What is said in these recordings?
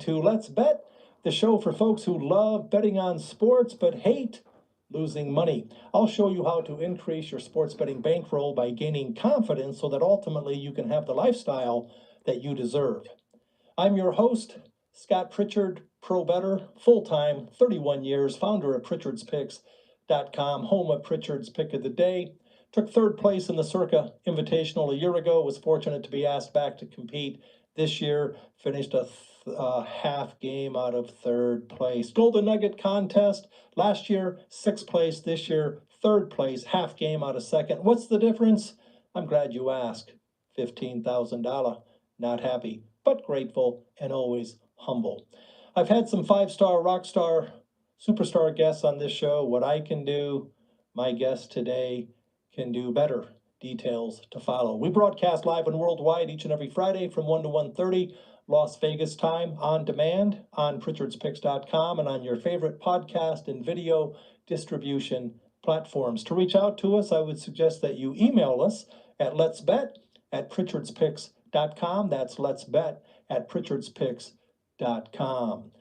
to Let's Bet, the show for folks who love betting on sports but hate losing money. I'll show you how to increase your sports betting bankroll by gaining confidence so that ultimately you can have the lifestyle that you deserve. I'm your host, Scott Pritchard, pro bettor, full-time, 31 years, founder of Pritchard'sPicks.com, home of Pritchard's Pick of the Day. Took third place in the Circa Invitational a year ago, was fortunate to be asked back to compete this year, finished a half game out of third place. Golden Nugget contest, last year, sixth place, this year, third place, half game out of second. What's the difference? I'm glad you asked. $15,000. Not happy, but grateful and always humble. I've had some five-star, rock star, superstar guests on this show. What I can do, my guest today can do better. Details to follow. We broadcast live and worldwide each and every Friday from 1 to 1:30 Las Vegas time, on demand on Pritchard'sPicks.com and on your favorite podcast and video distribution platforms. To reach out to us, I would suggest that you email us at letsbet@Pritchard'sPicks.com. That's letsbet@Pritchard'sPicks.com.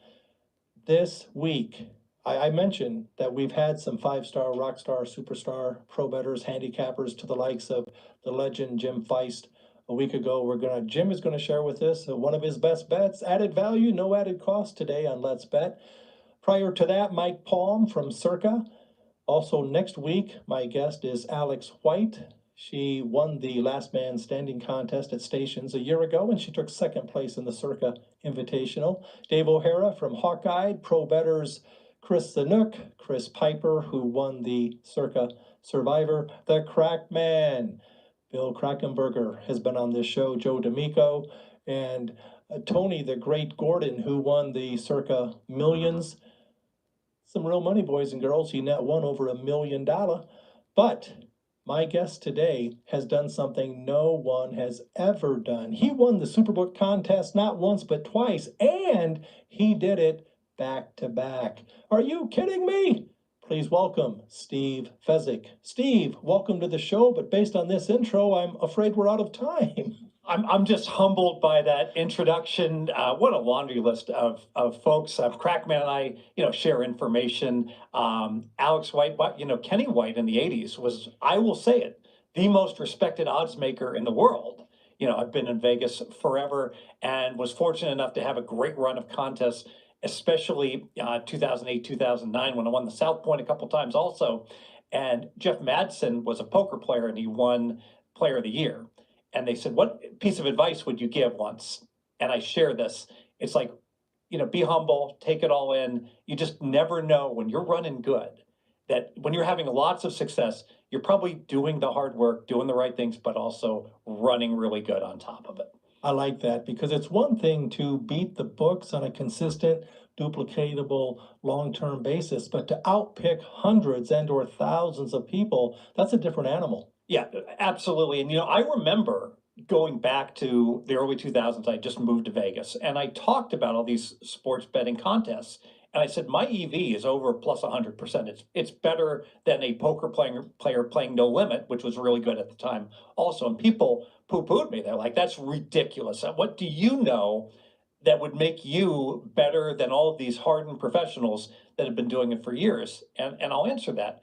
This week, I mentioned that we've had some five-star, rock star, superstar pro bettors, handicappers to the likes of the legend Jim Feist. A week ago, Jim is going to share with us one of his best bets, added value, no added cost today on Let's Bet. Prior to that, Mike Palm from Circa. Also next week, my guest is Alex White. She won the Last Man Standing contest at Stations a year ago, and she took second place in the Circa Invitational. Dave O'Hara from Hawkeye, pro bettors Chris the Nook, Chris Piper, who won the Circa Survivor. The Crack Man, Bill Krakenberger, has been on this show. Joe D'Amico, and Tony the Great Gordon, who won the Circa Millions. Some real money, boys and girls. He net won over $1 million. But my guest today has done something no one has ever done. He won the Superbook contest not once but twice, and he did it back to back. Are you kidding me? Please welcome Steve Fezzik. Steve, welcome to the show, but based on this intro, I'm afraid we're out of time. I'm just humbled by that introduction. What a laundry list of folks. Crackman and I, share information. Alex White, Kenny White in the 80s was, I will say it, the most respected odds maker in the world. I've been in Vegas forever and was fortunate enough to have a great run of contests, especially 2008, 2009, when I won the South Point a couple times also. And Jeff Madsen was a poker player and he won Player of the Year. And they said, what piece of advice would you give once? And I share this. It's like, be humble, take it all in. You just never know when you're running good, that when you're having lots of success, you're probably doing the hard work, doing the right things, but also running really good on top of it. I like that, because it's one thing to beat the books on a consistent, duplicatable, long-term basis, but to outpick hundreds and or thousands of people, that's a different animal. Yeah, absolutely. And, I remember going back to the early 2000s, I just moved to Vegas, and I talked about all these sports betting contests. And I said, my EV is over plus 100%. It's better than a poker player playing no limit, which was really good at the time also. And people poo-pooed me. They're like, that's ridiculous. What do you know that would make you better than all of these hardened professionals that have been doing it for years? And I'll answer that.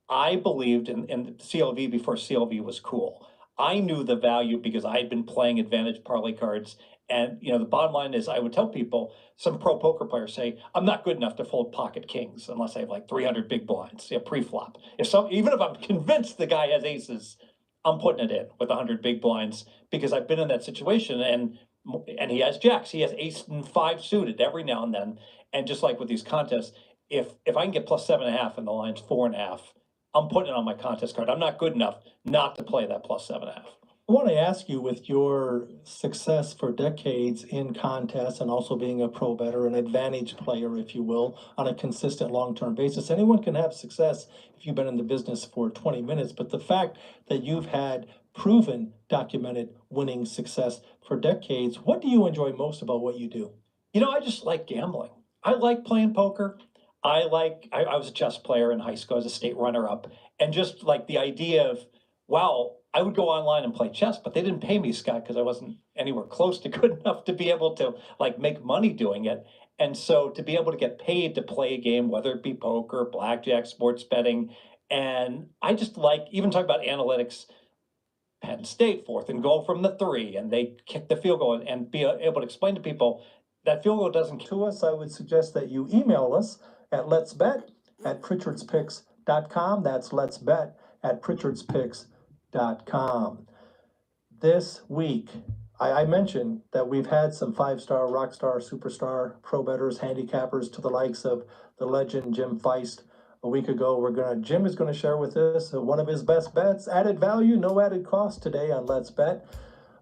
I believed in CLV before CLV was cool. I knew the value because I had been playing advantage parlay cards. And, the bottom line is I would tell people, some pro poker players say, I'm not good enough to fold pocket kings unless I have like 300 big blinds, pre-flop. Even if I'm convinced the guy has aces, I'm putting it in with 100 big blinds because I've been in that situation. And he has jacks. He has ace and five suited every now and then. And just like with these contests, if I can get plus 7.5 and the line's 4.5, I'm putting it on my contest card. I'm not good enough not to play that plus 7.5. I want to ask you, with your success for decades in contests and also being a pro bettor, an advantage player, if you will, on a consistent long-term basis. Anyone can have success if you've been in the business for 20 minutes, but the fact that you've had proven, documented winning success for decades, what do you enjoy most about what you do? I just like gambling. I like playing poker. I was a chess player in high school. I was a state runner-up. And just like the idea of, wow, I would go online and play chess, but they didn't pay me, Scott, because I wasn't anywhere close to good enough to be able to like make money doing it. And so to be able to get paid to play a game, whether it be poker, blackjack, sports betting, and I just like even talk about analytics. Penn State fourth and goal from the 3, and they kick the field goal and be able to explain to people that field goal doesn't count. To us, I would suggest that you email us at letsbet@pritchardspicks.com. That's letsbet@pritchardspicks.com. This week, I mentioned that we've had some five-star, rock star, superstar pro bettors, handicappers to the likes of the legend Jim Feist. A week ago, Jim is gonna share with us one of his best bets, added value, no added cost today on Let's Bet.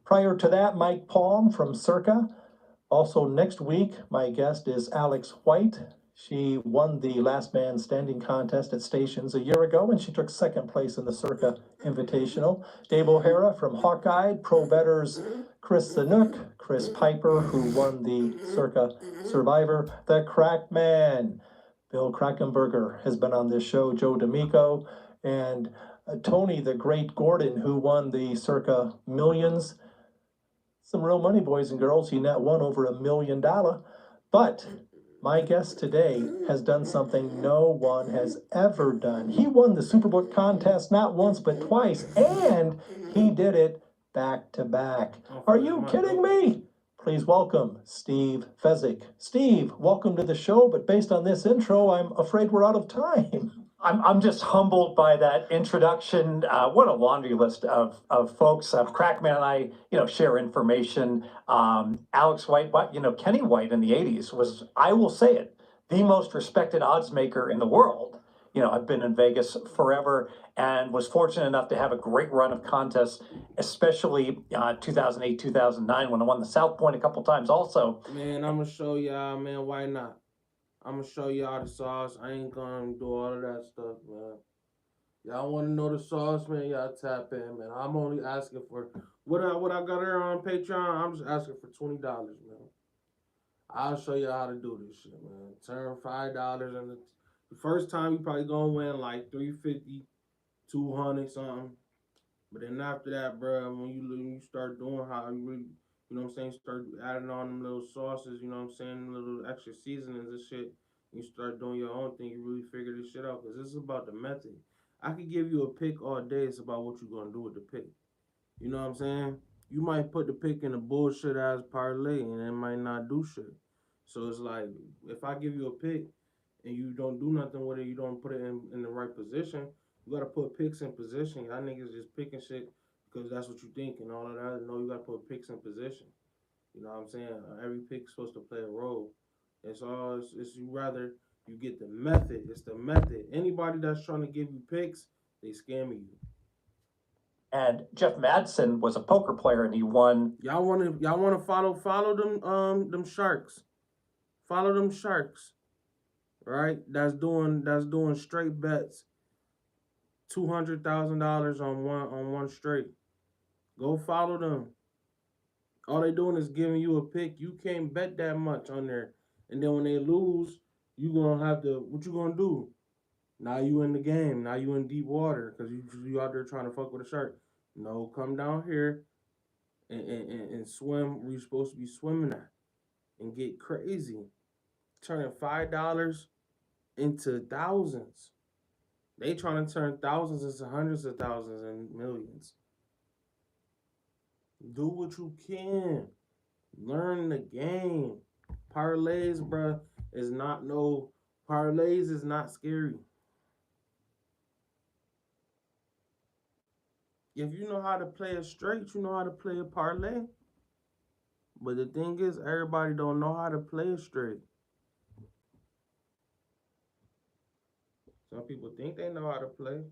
Prior to that, Mike Palm from Circa. Also next week, my guest is Alex White. She won the Last Man Standing contest at Stations a year ago, and she took second place in the Circa Invitational. Dave O'Hara from Hawkeye, pro bettors Chris Sanook, Chris Piper, who won the Circa Survivor. The Crack Man, Bill Krakenberger, has been on this show. Joe D'Amico, and Tony the Great Gordon, who won the Circa Millions. Some real money, boys and girls. He net won over $1 million. But my guest today has done something no one has ever done. He won the Superbook contest not once but twice, and he did it back to back. Are you kidding me? Please welcome Steve Fezzik. Steve, welcome to the show, but based on this intro, I'm afraid we're out of time. I'm just humbled by that introduction. What a laundry list of folks. Crackman and I, share information. Alex White, Kenny White in the '80s was, I will say it, the most respected odds maker in the world. I've been in Vegas forever and was fortunate enough to have a great run of contests, especially 2008, 2009 when I won the South Point a couple times also. Man, I'm gonna show y'all, man. Why not? I'm gonna show y'all the sauce. I ain't gonna do all of that stuff, man. Y'all want to know the sauce, man? Y'all tap in, man. I'm only asking for what I got here on Patreon. I'm just asking for $20, man. I'll show you how to do this shit, man. Turn $5 and the first time you probably gonna win like 350, 200 something. But then after that, bro, when you start doing how you really, you know what I'm saying, start adding on them little sauces, you know what I'm saying, little extra seasonings and shit, you start doing your own thing, you really figure this shit out, because this is about the method. I could give you a pick all day, it's about what you're going to do with the pick. You know what I'm saying? You might put the pick in a bullshit ass parlay and it might not do shit. So it's like, if I give you a pick and you don't do nothing with it, you don't put it in the right position, you gotta put picks in position. Y'all niggas just picking shit because that's what you think and all of that. No, you gotta put picks in position. You know what I'm saying? Every pick's supposed to play a role. It's you rather you get the method. It's the method. Anybody that's trying to give you picks, they scamming you. And Jeff Madsen was a poker player and he won. Y'all wanna follow them sharks. Follow them sharks. Right? That's doing straight bets. $200,000 on one straight. Go follow them. All they doing is giving you a pick. You can't bet that much on there. And then when they lose, you gonna have to, what you gonna do? Now you in the game. Now you in deep water because you out there trying to fuck with a shark. No, come down here and swim where you're supposed to be swimming at. And get crazy. Turning $5 into thousands. They trying to turn thousands into hundreds of thousands and millions. Do what you can. Learn the game. Parlays, bruh, parlays is not scary. If you know how to play it straight, you know how to play a parlay. But the thing is, everybody don't know how to play it straight. Some people think they know how to play.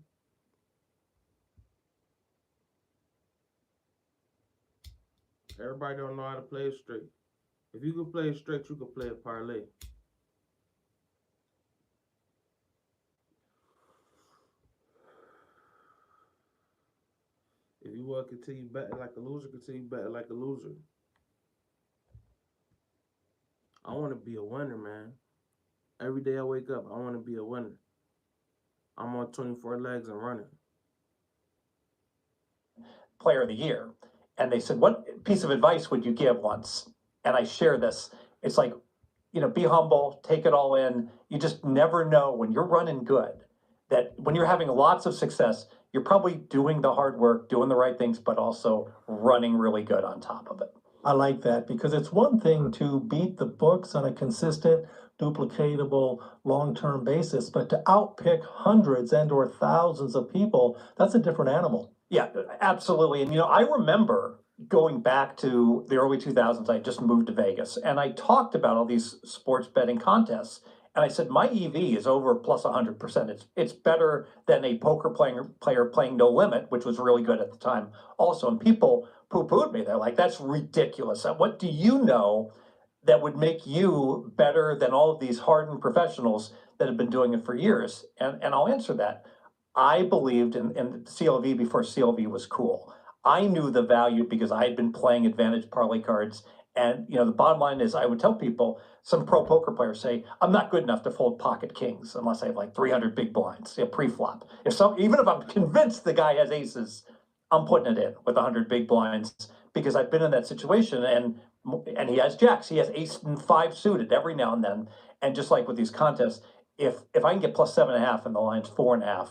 Everybody don't know how to play it straight. If you can play it straight, you can play a parlay. If you want to continue betting like a loser, continue betting like a loser. I want to be a winner, man. Every day I wake up, I want to be a winner. I'm on 24 legs and running. player of the year. And they said, what piece of advice would you give once? And I share this. It's like, be humble, take it all in. You just never know when you're running good, that when you're having lots of success, you're probably doing the hard work, doing the right things, but also running really good on top of it. I like that because it's one thing to beat the books on a consistent, duplicatable, long-term basis, but to outpick hundreds and or thousands of people, that's a different animal. Yeah, absolutely. And I remember going back to the early 2000s. I just moved to Vegas, and I talked about all these sports betting contests. And I said my EV is over plus 100%. It's better than a player playing no limit, which was really good at the time. Also, and people poo-pooed me. They're like, "That's ridiculous. What do you know that would make you better than all of these hardened professionals that have been doing it for years?" And I'll answer that. I believed in CLV before CLV was cool. I knew the value because I had been playing advantage parlay cards. And the bottom line is I would tell people, some pro poker players say, I'm not good enough to fold pocket kings unless I have like 300 big blinds, pre-flop. Even if I'm convinced the guy has aces, I'm putting it in with 100 big blinds because I've been in that situation, and he has jacks, he has ace and five suited every now and then. And just like with these contests, if I can get plus 7.5 and the line's 4.5,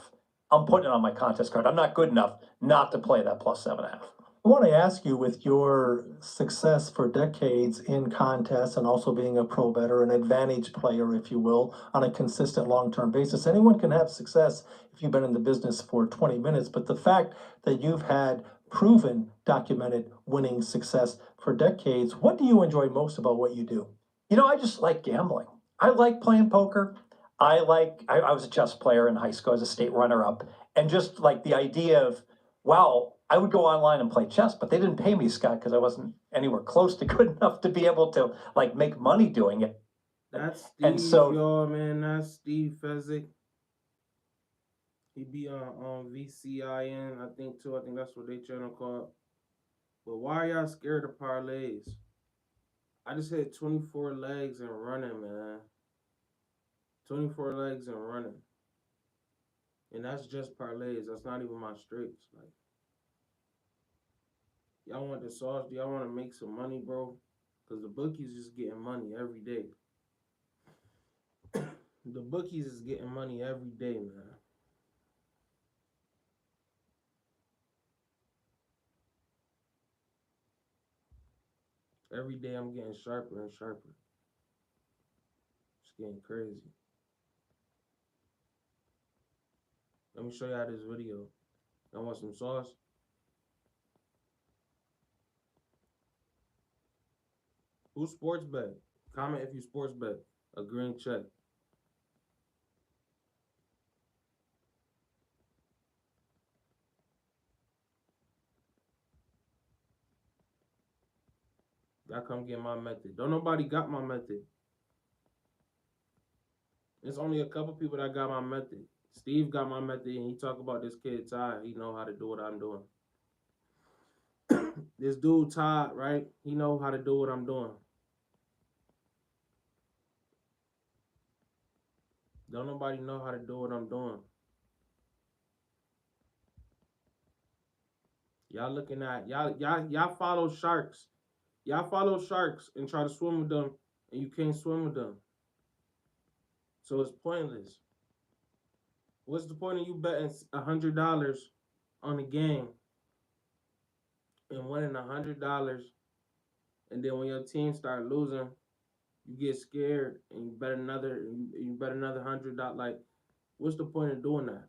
I'm putting it on my contest card. I'm not good enough not to play that plus 7.5. I want to ask you, with your success for decades in contests and also being a pro bettor, an advantage player, if you will, on a consistent long-term basis. Anyone can have success if you've been in the business for 20 minutes, but the fact that you've had proven, documented winning success for decades, what do you enjoy most about what you do? I just like gambling. I like playing poker. I was a chess player in high school as a state runner-up, and just like the idea of, wow, I would go online and play chess, but they didn't pay me, Scott, because I wasn't anywhere close to good enough to be able to like make money doing it. That's Steve, And so, y'all, man. That's Steve Fezzik. He be on VCIN, I think too. I think that's what they channel called. But why are y'all scared of parlays? I just hit 24 legs and running, man. 24 legs and running. And that's just parlays. That's not even my straights. Like, y'all want the sauce? Do y'all want to make some money, bro? Because the bookies is getting money every day. The bookies is getting money every day, man. Every day I'm getting sharper and sharper. It's getting crazy. Let me show y'all this video. Y'all want some sauce? Who sports bet? Comment if you sports bet. A green check. Y'all come get my method. Don't nobody got my method. There's only a couple people that got my method. Steve got my method, and he talk about this kid Todd. He know how to do what I'm doing. This dude Todd, right? He know how to do what I'm doing. Don't nobody know how to do what I'm doing. Y'all looking at y'all follow sharks. Y'all follow sharks and try to swim with them, and you can't swim with them. So it's pointless. What's the point of you betting $100 on a game and winning $100, and then when your team start losing, you get scared and you bet another $100? Like, what's the point of doing that?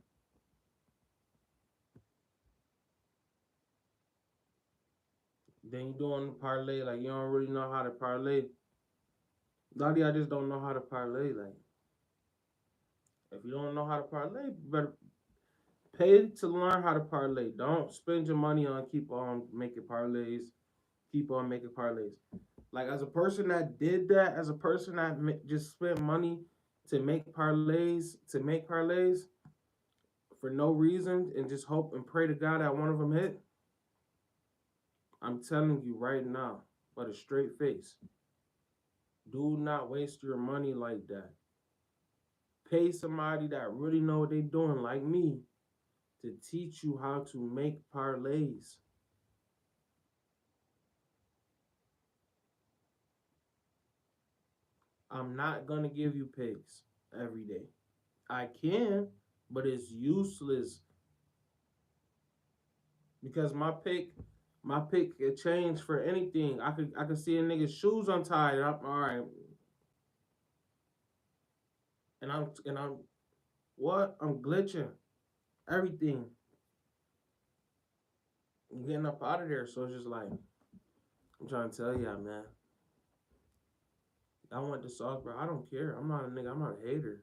Then you doing the parlay, like you don't really know how to parlay. A lot of y'all just don't know how to parlay. Like, if you don't know how to parlay, you better pay to learn how to parlay. Don't spend your money on keep on making parlays. Keep on making parlays. Like, as a person that did that, as a person that just spent money to make parlays, for no reason, and just hope and pray to God that one of them hit, I'm telling you right now, with a straight face, do not waste your money like that. Pay somebody that really know what they're doing, like me, to teach you how to make parlays. I'm not gonna give you picks every day. I can, but it's useless because my pick could change for anything. I could see a nigga's shoes untied. And I'm all right, and I'm what? I'm glitching everything. I'm getting up out of there. So it's just like I'm trying to tell y'all, man. I want the sauce, bro. I don't care. I'm not a nigga. I'm not a hater.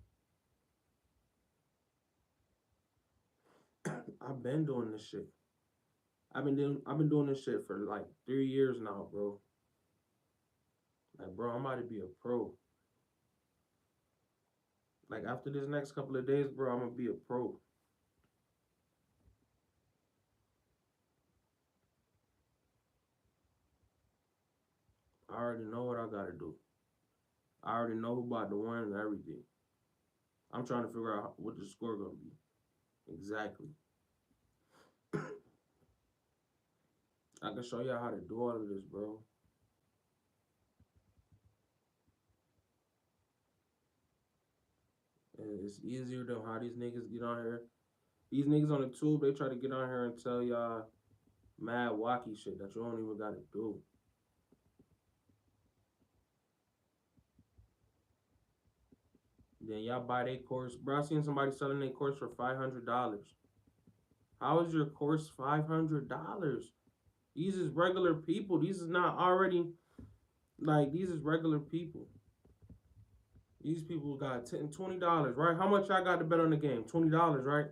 I've been doing this shit. I've been doing this shit for like 3 years now, bro. Like, bro, I'm about to be a pro. Like after this next couple of days, bro, I'm gonna be a pro. I already know what I gotta do. I already know who about to win and everything. I'm trying to figure out what the score gonna be. Exactly. I can show y'all how to do all of this, bro. And it's easier than how these niggas get on here. These niggas on the tube, they try to get on here and tell y'all mad wacky shit that you don't even gotta do. Then y'all buy their course. Bro, I seen somebody selling their course for $500. How is your course $500? These is regular people. These is not already like these is regular people. These people got $20, right? How much y'all got to bet on the game? $20, right?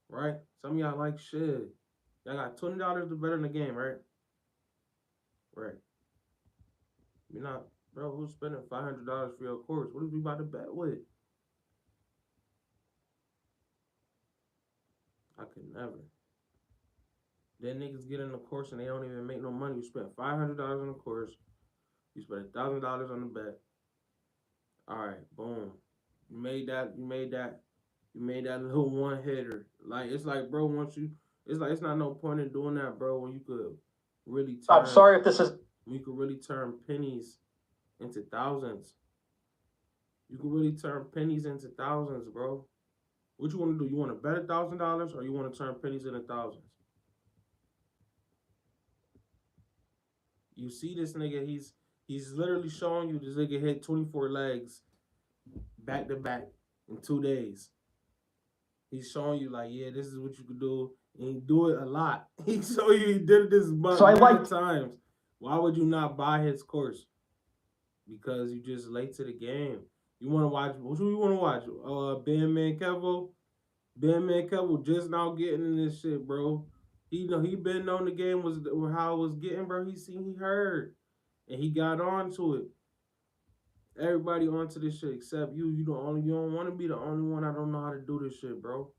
Right? Some of y'all like shit. Y'all got $20 to bet on the game, right? Right. You're not, bro. Who's spending $500 for your course? What is we about to bet with? I could never. Then niggas get in the course and they don't even make no money. You spent $500 on the course. You spent $1,000 on the bet. All right, boom. You made that. You made that. You made that little one hitter. Like it's like, bro. Once you, it's like it's not no point in doing that, bro. When you could really I'm turn. sorry if this is. When you could really turn pennies into thousands. You could really turn pennies into thousands, bro. What you want to do? You want to bet $1,000 or you want to turn pennies into thousands? You see this nigga, he's literally showing you this nigga hit 24 legs back to back in 2 days. He's showing you like, yeah, this is what you could do. And he do it a lot. He show you he did this bunch of times. Why would you not buy his course? Because you just late to the game. You want to watch, what you want to watch? Ben Mankevo? Ben Mankevo just now getting in this shit, bro. He been on the game was how it was getting, bro. He heard. And he got on to it. Everybody onto this shit except you. You don't want to be the only one that don't know how to do this shit, bro.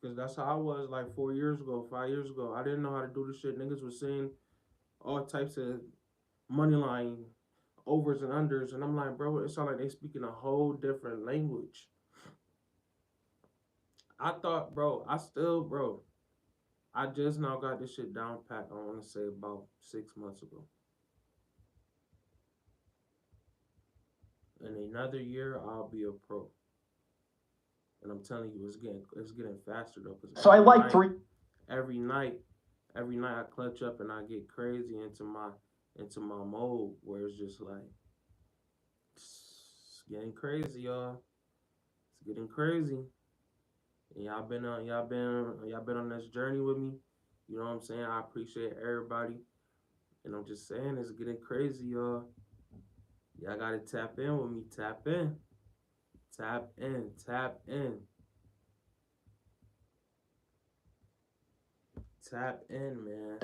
Because that's how I was like 4 years ago, 5 years ago. I didn't know how to do this shit. Niggas was saying all types of money line overs and unders. And I'm like, bro, it sounds like they speaking a whole different language. I thought, bro, I just now got this shit down pat, I want to say about 6 months ago. In another year, I'll be a pro. And I'm telling you, it's getting faster though. So I like three. Every night I clutch up and I get crazy into my mode where it's just like it's getting crazy, y'all. It's getting crazy. And y'all been on this journey with me. You know what I'm saying? I appreciate everybody. And I'm just saying it's getting crazy, y'all. Y'all gotta tap in with me. Tap in. Tap in. Tap in. Tap in, man.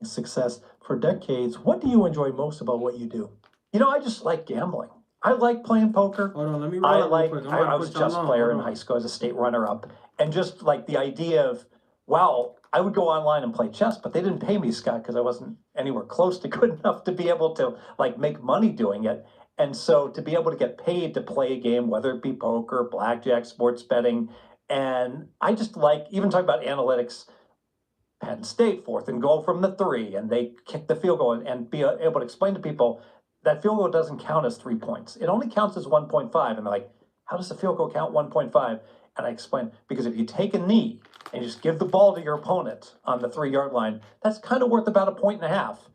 Success for decades. What do you enjoy most about what you do? You know, I just like gambling. I like playing poker. Hold on, let me roll up real quick. I was a chess player in high school as a state runner-up. And just like the idea of, wow, I would go online and play chess, but they didn't pay me, Scott, because I wasn't anywhere close to good enough to be able to like make money doing it. And so to be able to get paid to play a game, whether it be poker, blackjack, sports betting, and I just like, even talking about analytics, Penn State, 4th and goal from the 3, and they kick the field goal and be able to explain to people, that field goal doesn't count as 3 points. It only counts as 1.5. And they're like, how does the field goal count 1.5? And I explained, because if you take a knee and you just give the ball to your opponent on the 3 yard line, that's kind of worth about 1.5 points.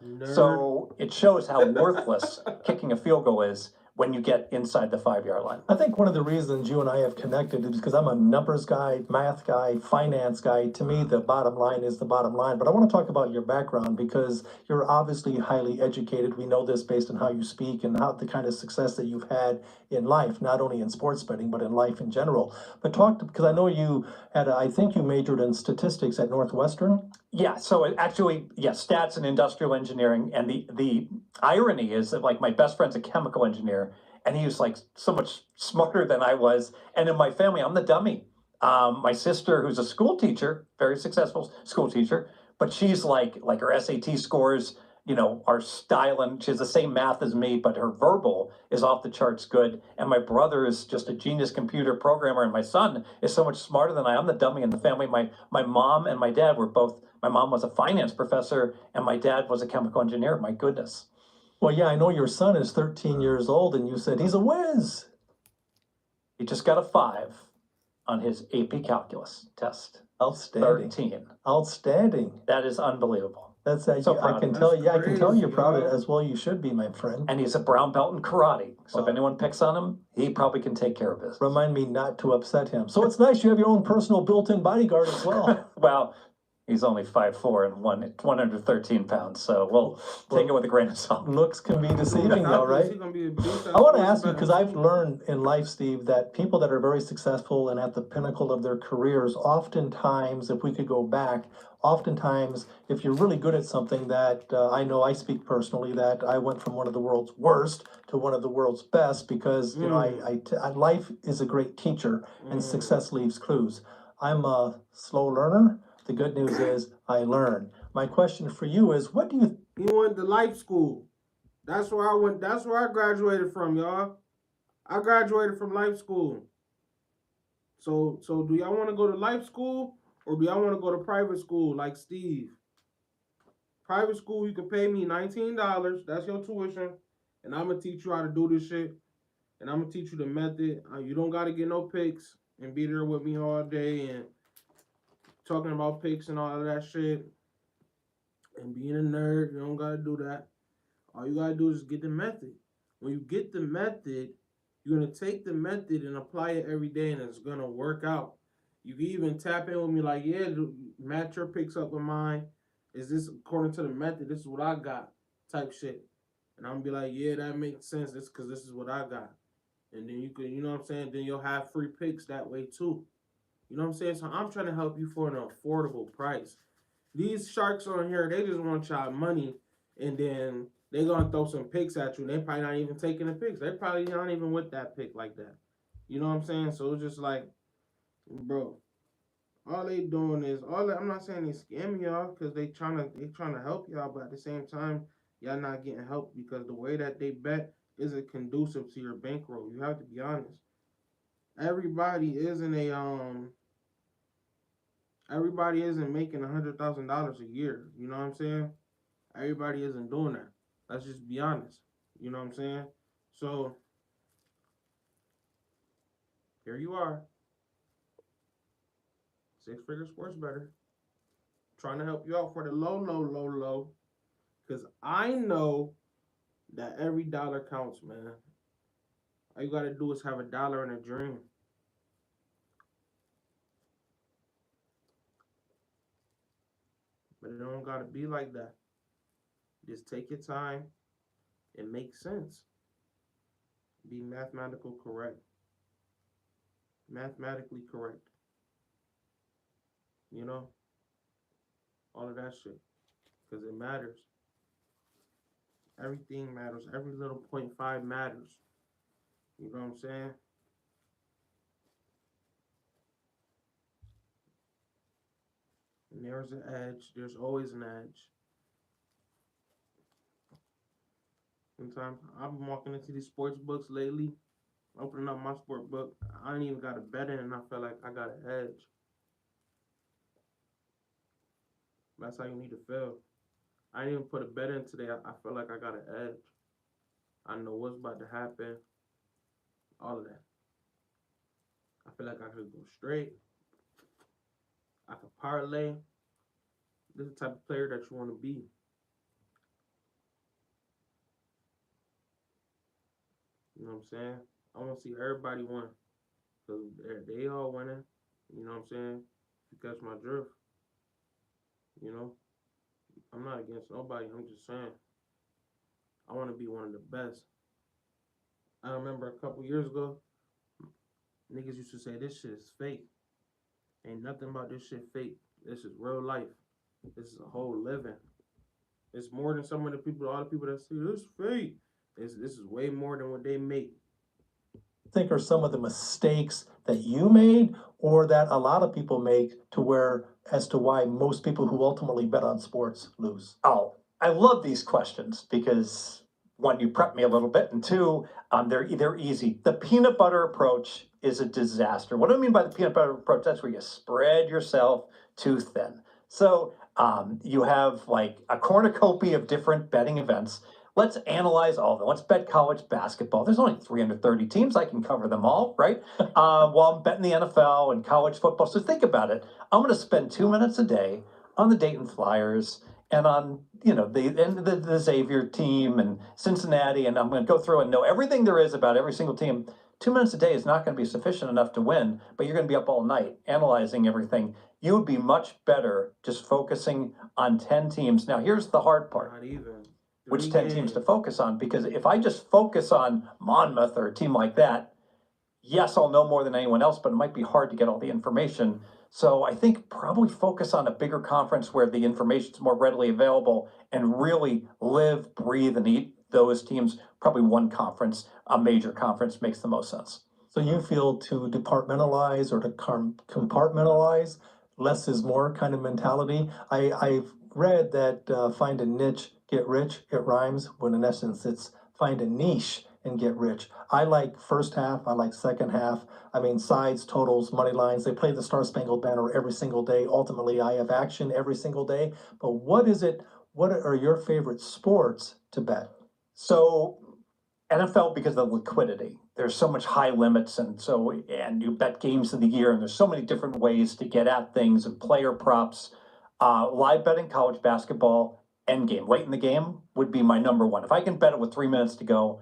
Nerd. So it shows how worthless kicking a field goal is when you get inside the 5 yard line. I think one of the reasons you and I have connected is because I'm a numbers guy, math guy, finance guy. To me, the bottom line is the bottom line. But I want to talk about your background because you're obviously highly educated. We know this based on how you speak and how the kind of success that you've had in life, not only in sports betting, but in life in general. But because I know you had, I think you majored in statistics at Northwestern. Yeah, so actually, yeah, stats and industrial engineering. And the irony is that, like, my best friend's a chemical engineer, and he was like so much smarter than I was. And in my family, I'm the dummy. My sister, who's a school teacher, very successful school teacher, but she's like her SAT scores, are styling. She has the same math as me, but her verbal is off the charts good. And my brother is just a genius computer programmer, and my son is so much smarter than I. I'm the dummy in the family. My mom and my dad were both. My mom was a finance professor, and my dad was a chemical engineer. My goodness. Well, yeah, I know your son is 13 years old, and you said he's a whiz. He just got a 5 on his AP calculus test. Outstanding. 13. Outstanding. That is unbelievable. That's So I proud can of him. tell. Yeah, I can tell you're Crazy, proud of it dog. as well. You should be, my friend. And he's a brown belt in karate. So if Wow. anyone picks on him, he probably can take care of business. Remind me not to upset him. So it's nice you have your own personal built-in bodyguard as well. Well, he's only 5'4" and 113 pounds. So we'll take it with a grain of salt. Looks can be deceiving, though, right? He's gonna be a beast. I want to ask you, because I've learned in life, Steve, that people that are very successful and at the pinnacle of their careers, oftentimes, if we could go back, oftentimes, if you're really good at something that I know I speak personally, that I went from one of the world's worst to one of the world's best because, life is a great teacher and success leaves clues. I'm a slow learner. The good news is I learn. My question for you is, what do you... He went to life school. That's where I went. That's where I graduated from, y'all. I graduated from life school. So do y'all want to go to life school or do y'all want to go to private school like Steve? Private school, you can pay me $19. That's your tuition, and I'm gonna teach you how to do this shit, and I'm gonna teach you the method. You don't gotta get no picks and be there with me all day and talking about picks and all of that shit and being a nerd. You don't gotta do that. All you gotta do is get the method. When you get the method, you're gonna take the method and apply it every day, and it's gonna work out. You can even tap in with me like, yeah, match your picks up with mine. Is this according to the method? This is what I got, type shit. And I'm gonna be like, yeah, that makes sense. It's because this is what I got. And then you can, you know what I'm saying? Then you'll have free picks that way too. You know what I'm saying? So I'm trying to help you for an affordable price. These sharks on here, they just want y'all money, and then they gonna throw some picks at you. And they probably not even taking the picks. They probably not even with that pick like that. You know what I'm saying? So it's just like, bro, all they doing is I'm not saying they scamming y'all because they trying to help y'all, but at the same time, y'all not getting help because the way that they bet isn't conducive to your bankroll. You have to be honest. Everybody isn't making $100,000 a year. You know what I'm saying? Everybody isn't doing that. Let's just be honest. You know what I'm saying? So here you are, six-figure sports better, trying to help you out for the low. Because I know that every dollar counts, man. All you gotta do is have a dollar and a dream. But it don't gotta be like that. Just take your time and make sense. Be mathematically correct. Mathematically correct. You know? All of that shit. Because it matters. Everything matters. Every little 0.5 matters. You know what I'm saying? And there's an edge. There's always an edge. Sometimes I've been walking into these sports books lately, opening up my sport book. I ain't even got a bet in, and I feel like I got an edge. That's how you need to feel. I didn't even put a bet in today. I feel like I got an edge. I know what's about to happen. All of that. I feel like I could go straight. I could parlay. This is the type of player that you want to be. You know what I'm saying? I want to see everybody win. Because they all winning. You know what I'm saying? If you catch my drift. You know? I'm not against nobody. I'm just saying. I want to be one of the best. I remember a couple years ago, niggas used to say this shit is fake. Ain't nothing about this shit fake. This is real life. This is a whole living. It's more than some of the people, all the people that say this is fake. This is way more than what they make. Think are some of the mistakes that you made or that a lot of people make to where as to why most people who ultimately bet on sports lose? Oh, I love these questions because one, you prep me a little bit, and two, they're easy. The peanut butter approach is a disaster. What do I mean by the peanut butter approach? That's where you spread yourself too thin. So you have like a cornucopia of different betting events. Let's analyze all of them. Let's bet college basketball. There's only 330 teams. I can cover them all, right? While I'm betting the NFL and college football. So think about it. I'm going to spend 2 minutes a day on the Dayton Flyers and on the Xavier team and Cincinnati, and I'm going to go through and know everything there is about every single team. 2 minutes a day is not going to be sufficient enough to win, but you're going to be up all night analyzing everything. You would be much better just focusing on 10 teams. Now, here's the hard part. Not even. Which 10 teams to focus on? Because if I just focus on Monmouth or a team like that, yes, I'll know more than anyone else, but it might be hard to get all the information. So I think probably focus on a bigger conference where the information is more readily available and really live, breathe, and eat those teams. Probably one conference, a major conference, makes the most sense. So you feel to departmentalize or to compartmentalize, less is more kind of mentality. I've read that find a niche, get rich, it rhymes, when in essence it's find a niche and get rich. I like first half, I like second half. I mean, sides, totals, money lines. They play the Star Spangled Banner every single day. Ultimately, I have action every single day. But what is it? What are your favorite sports to bet? So NFL, because of the liquidity, there's so much high limits, and you bet games of the year, and there's so many different ways to get at things and player props. Live betting college basketball end game, late in the game, would be my number one. If I can bet it with 3 minutes to go,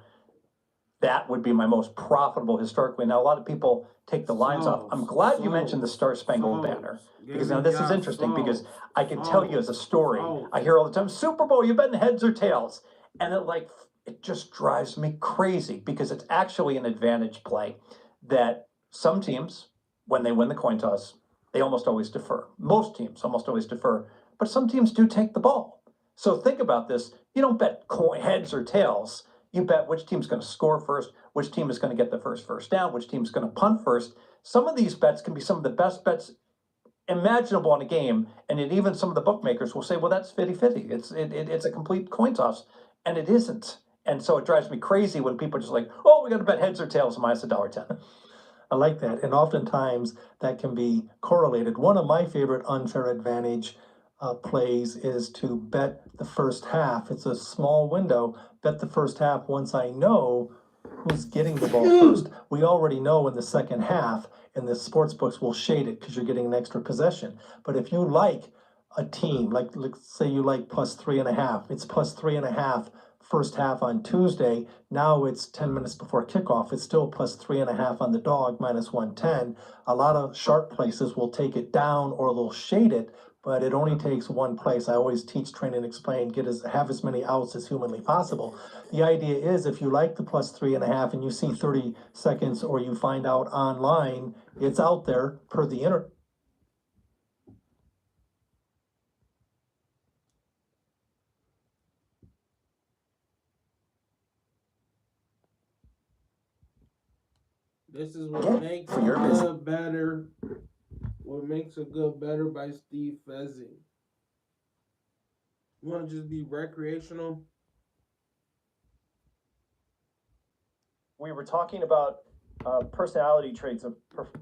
that would be my most profitable historically. Now, a lot of people take the lines off. I'm glad you mentioned the Star Spangled Banner, because now this is interesting because I can tell you as a story, I hear all the time, Super Bowl, you betting heads or tails? And it just drives me crazy because it's actually an advantage play that some teams, when they win the coin toss, they almost always defer. Most teams almost always defer, but some teams do take the ball. So think about this. You don't bet heads or tails. You bet which team's going to score first, which team is going to get the first down, which team's going to punt first. Some of these bets can be some of the best bets imaginable in a game, and even some of the bookmakers will say, well, that's 50-50. It's a complete coin toss, and it isn't. And so it drives me crazy when people are just like, oh, we're going to bet heads or tails minus $1.10. I like that. And oftentimes that can be correlated. One of my favorite unfair advantage plays is to bet the first half. It's a small window. Bet the first half once I know who's getting the ball first. We already know in the second half, and the sports books will shade it because you're getting an extra possession. But if you like a team, like let's say you like plus 3.5, it's plus 3.5 first half on Tuesday. Now it's 10 minutes before kickoff. It's still plus 3.5 on the dog, minus 110. A lot of sharp places will take it down or they'll shade it, but it only takes one place. I always teach, train, and explain, have as many outs as humanly possible. The idea is if you like the plus 3.5 and you see 30 seconds or you find out online, it's out there per the internet. This is what makes a good better. What makes a good better by Steve Fezzi. You want to just be recreational? We were talking about personality traits of.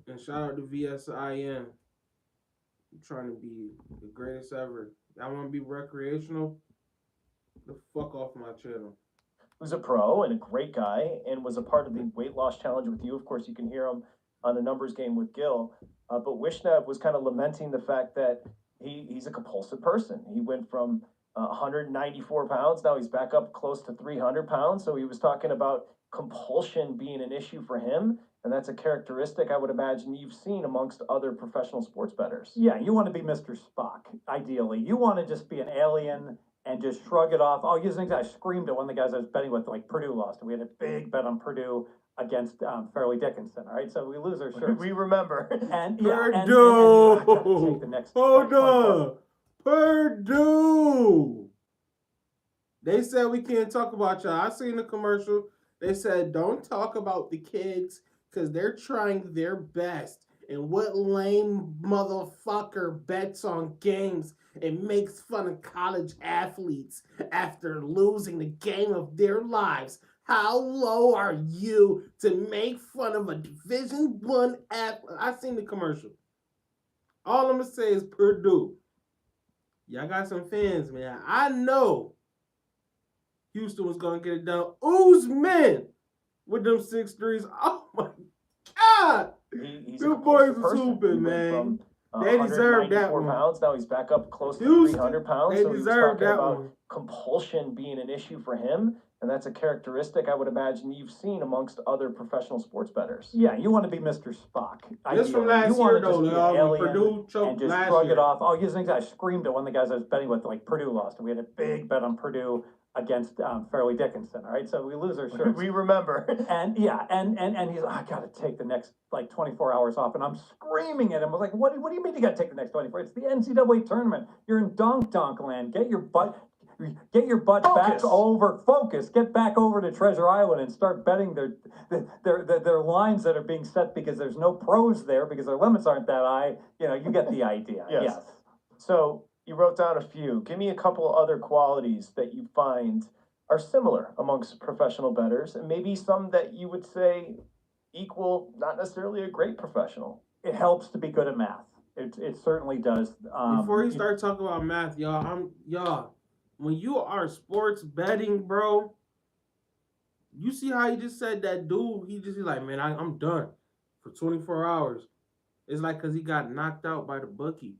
And shout out to VSIN. I'm trying to be the greatest ever. I want to be recreational. The fuck off my channel. who's a pro and a great guy and was a part of the weight loss challenge with you. Of course, you can hear him on the numbers game with Gil. But Wishnev was kind of lamenting the fact that he's a compulsive person. He went from 194 pounds. Now he's back up close to 300 pounds. So he was talking about compulsion being an issue for him. And that's a characteristic I would imagine you've seen amongst other professional sports bettors. Yeah, you want to be Mr. Spock, ideally. You want to just be an alien and just shrug it off. Oh, use an example. I screamed at one of the guys I was betting with, like Purdue lost. And we had a big bet on Purdue against Fairleigh Dickinson, all right? So we lose our shirts. We remember. And yeah, Purdue! I gotta take the next Hold 24 on. Purdue! They said we can't talk about y'all. I seen the commercial. They said don't talk about the kids because they're trying their best. And what lame motherfucker bets on games and makes fun of college athletes after losing the game of their lives? How low are you to make fun of a Division I athlete? I seen the commercial. All I'm gonna say is Purdue. Y'all got some fans, man. I know Houston was gonna get it done. Usman with them 6 threes. Oh my God! He's Them a boys compulsive was person. hooping, He went man. from, They deserve that 194 one. pounds. Now he's back up close to Houston, 300 pounds. they So he was deserve talking that about one. compulsion being an issue for him. And that's a characteristic I would imagine you've seen amongst other professional sports bettors. Yeah, you want to be Mr. Spock. This from ideally. last You want year, to just though, be an y'all. alien Purdue and choked just last shrug year. it off. Oh, use an example. I screamed at one of the guys I was betting with, like Purdue lost. And we had a big bet on Purdue against Fairleigh Dickinson, all right? So we lose our shirts. We remember. And yeah, and he's like, I gotta take the next like 24 hours off, and I'm screaming at him. I was like, what do you mean you gotta take the next 24? It's the NCAA tournament. You're in donk land. Get your butt back Focus. over. Focus. Get back over to Treasure Island and start betting their lines that are being set because there's no pros there because their limits aren't that high. You know, you get the idea. Yes. So you wrote down a few. Give me a couple other qualities that you find are similar amongst professional bettors, and maybe some that you would say equal not necessarily a great professional. It helps to be good at math. It certainly does. Before you start talking about math, y'all, when you are sports betting, bro, you see how he just said that dude, he just be like, man, I'm done for 24 hours. It's like because he got knocked out by the bookie.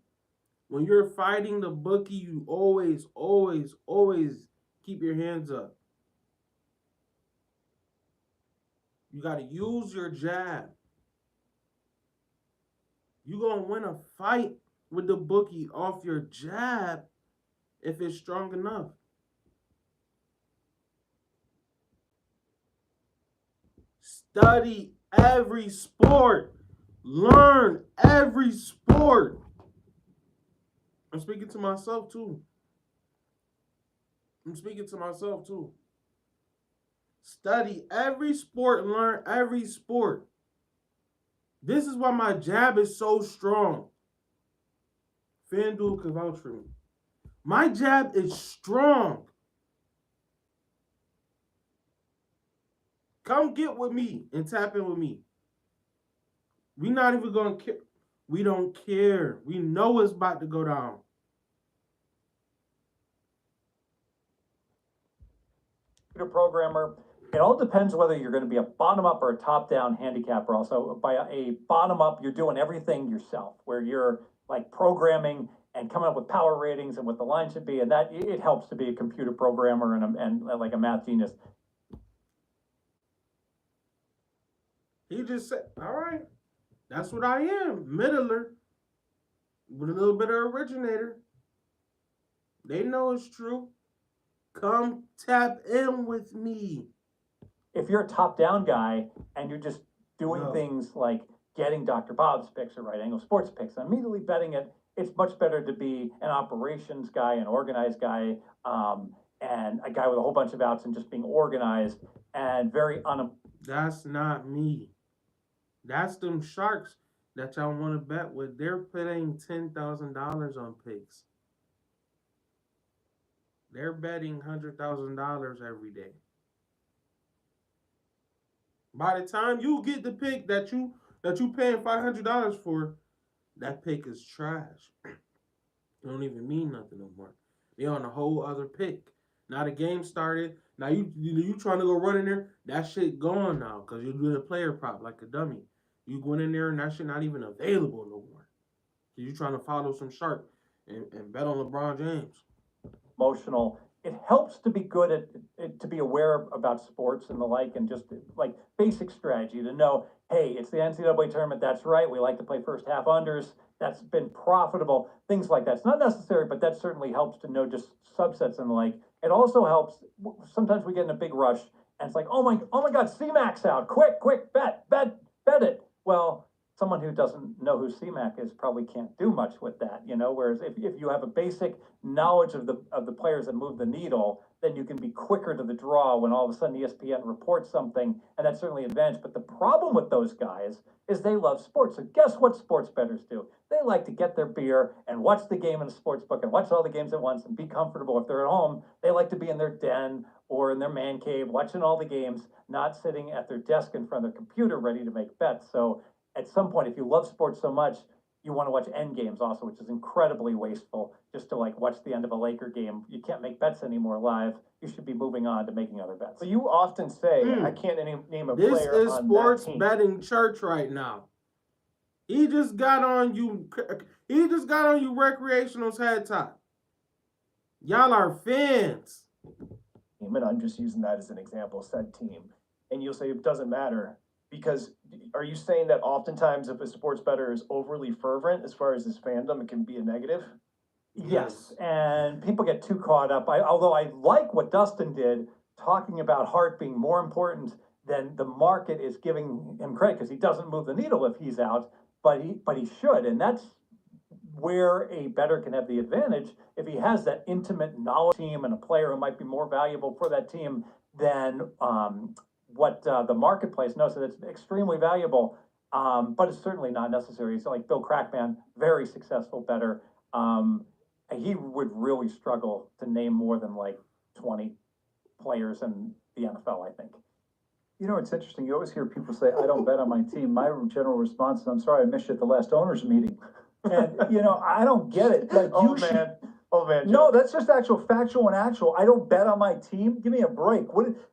When you're fighting the bookie, you always keep your hands up. You got to use your jab. You're going to win a fight with the bookie off your jab if it's strong enough. Study every sport. Learn every sport. I'm speaking to myself too. Study every sport, learn every sport. This is why my jab is so strong. FanDuel can vouch for me. My jab is strong. Come get with me and tap in with me. We not even gonna care. We don't care. We know it's about to go down. Programmer. It all depends whether you're going to be a bottom up or a top down handicapper. Also, by a bottom up, you're doing everything yourself, where you're like programming and coming up with power ratings and what the line should be, and that it helps to be a computer programmer and like a math genius. He just said, all right, that's what I am, middler, with a little bit of originator. They know it's true. Come tap in with me. If you're a top-down guy and you're just doing things like getting Dr. Bob's picks or Right Angle Sports picks and immediately betting it, it's much better to be an operations guy, an organized guy, and a guy with a whole bunch of outs and just being organized and very That's not me. That's them sharks that y'all want to bet with. They're putting $10,000 on picks. They're betting $100,000 every day. By the time you get the pick that you paying $500 for, that pick is trash. It don't even mean nothing no more. They're on a whole other pick. Now the game started. Now you trying to go run in there. That shit gone now because you're doing a player prop like a dummy. You going in there and that shit not even available no more. You trying to follow some shark and bet on LeBron James. Emotional. It helps to be good at to be aware about sports and the like, and just like basic strategy to know, hey, it's the NCAA tournament. That's right. We like to play first half unders. That's been profitable. Things like that. It's not necessary, but that certainly helps to know just subsets and the like. It also helps. Sometimes we get in a big rush, and it's like, oh my God, C-Mac's out! Quick, bet it. Well, someone who doesn't know who CMAC is probably can't do much with that, you know. Whereas if you have a basic knowledge of the players that move the needle, then you can be quicker to the draw when all of a sudden ESPN reports something, and that's certainly an advantage. But the problem with those guys is they love sports. So guess what sports bettors do? They like to get their beer and watch the game in a sports book and watch all the games at once and be comfortable. If they're at home, they like to be in their den or in their man cave watching all the games, not sitting at their desk in front of their computer ready to make bets. So at some point, if you love sports so much, you want to watch end games also, which is incredibly wasteful. Just to like watch the end of a Laker game, you can't make bets anymore live. You should be moving on to making other bets. But you often say, I can't name a This player is on sports that team. betting church right now. He just got on you. He just got on you recreational's head top. Y'all are fans. And I'm just using that as an example, said team. And you'll say it doesn't matter. Because are you saying that oftentimes if a sports bettor is overly fervent as far as his fandom, it can be a negative? Yes, and people get too caught up. Although I like what Dustin did, talking about Hart being more important than the market is giving him credit, because he doesn't move the needle if he's out, but he should, and that's where a bettor can have the advantage if he has that intimate knowledge team and a player who might be more valuable for that team than what the marketplace knows. So that's extremely valuable, but it's certainly not necessary. So like Bill Crackman, very successful bettor. He would really struggle to name more than like 20 players in the NFL, I think. You know, it's interesting. You always hear people say, I don't bet on my team. My general response is, I'm sorry, I missed you at the last owners meeting. And, you know, I don't get it. Like, Oh you man, oh man. No, Joe. that's just factual and actual. I don't bet on my team. Give me a break.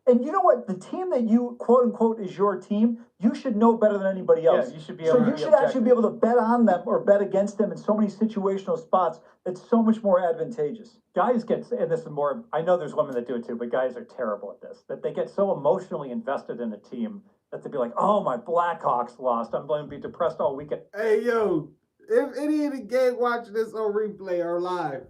And you know what? The team that you quote unquote is your team, you should know better than anybody else. Yeah, you should be So able to you be should actually be objective. able to bet on them or bet against them in so many situational spots. That's so much more advantageous. Guys get, and this is more, I know there's women that do it too, but guys are terrible at this, that they get so emotionally invested in a team that they'd be like, oh, my Blackhawks lost. I'm going to be depressed all weekend. Hey, yo, if any of the game watching this on replay or live,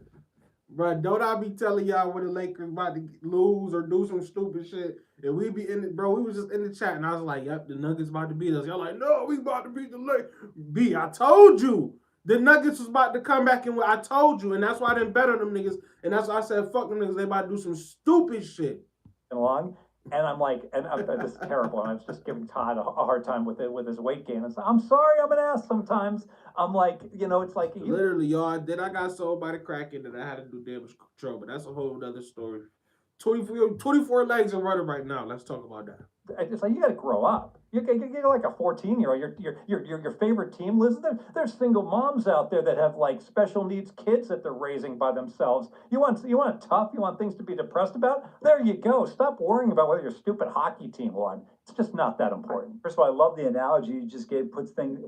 bro, don't I be telling y'all when the Lakers about to lose or do some stupid shit, and we be in it, bro, we was just in the chat, and I was like, yep, the Nuggets about to beat us. Y'all like, no, we about to beat the Lakers. I told you. The Nuggets was about to come back, and I told you, and that's why I didn't bet on them niggas, and that's why I said, fuck them niggas, they about to do some stupid shit. Along, and I'm like, and I'm just terrible, and I was just giving Todd a hard time with it, with his weight gain. And so, I'm sorry, I'm an ass sometimes. I'm like, you know, it's like Literally, y'all. Then I got sold by the Kraken and I had to do damage control, but that's a whole other story. 24 legs and running right now. Let's talk about that. it's like you got to grow up. You're like a 14-year-old. Your favorite team. Listen, there's single moms out there that have like special needs kids that they're raising by themselves. You want it tough. You want things to be depressed about. There you go. Stop worrying about whether your stupid hockey team won. It's just not that important. First of all, I love the analogy you just gave. Puts things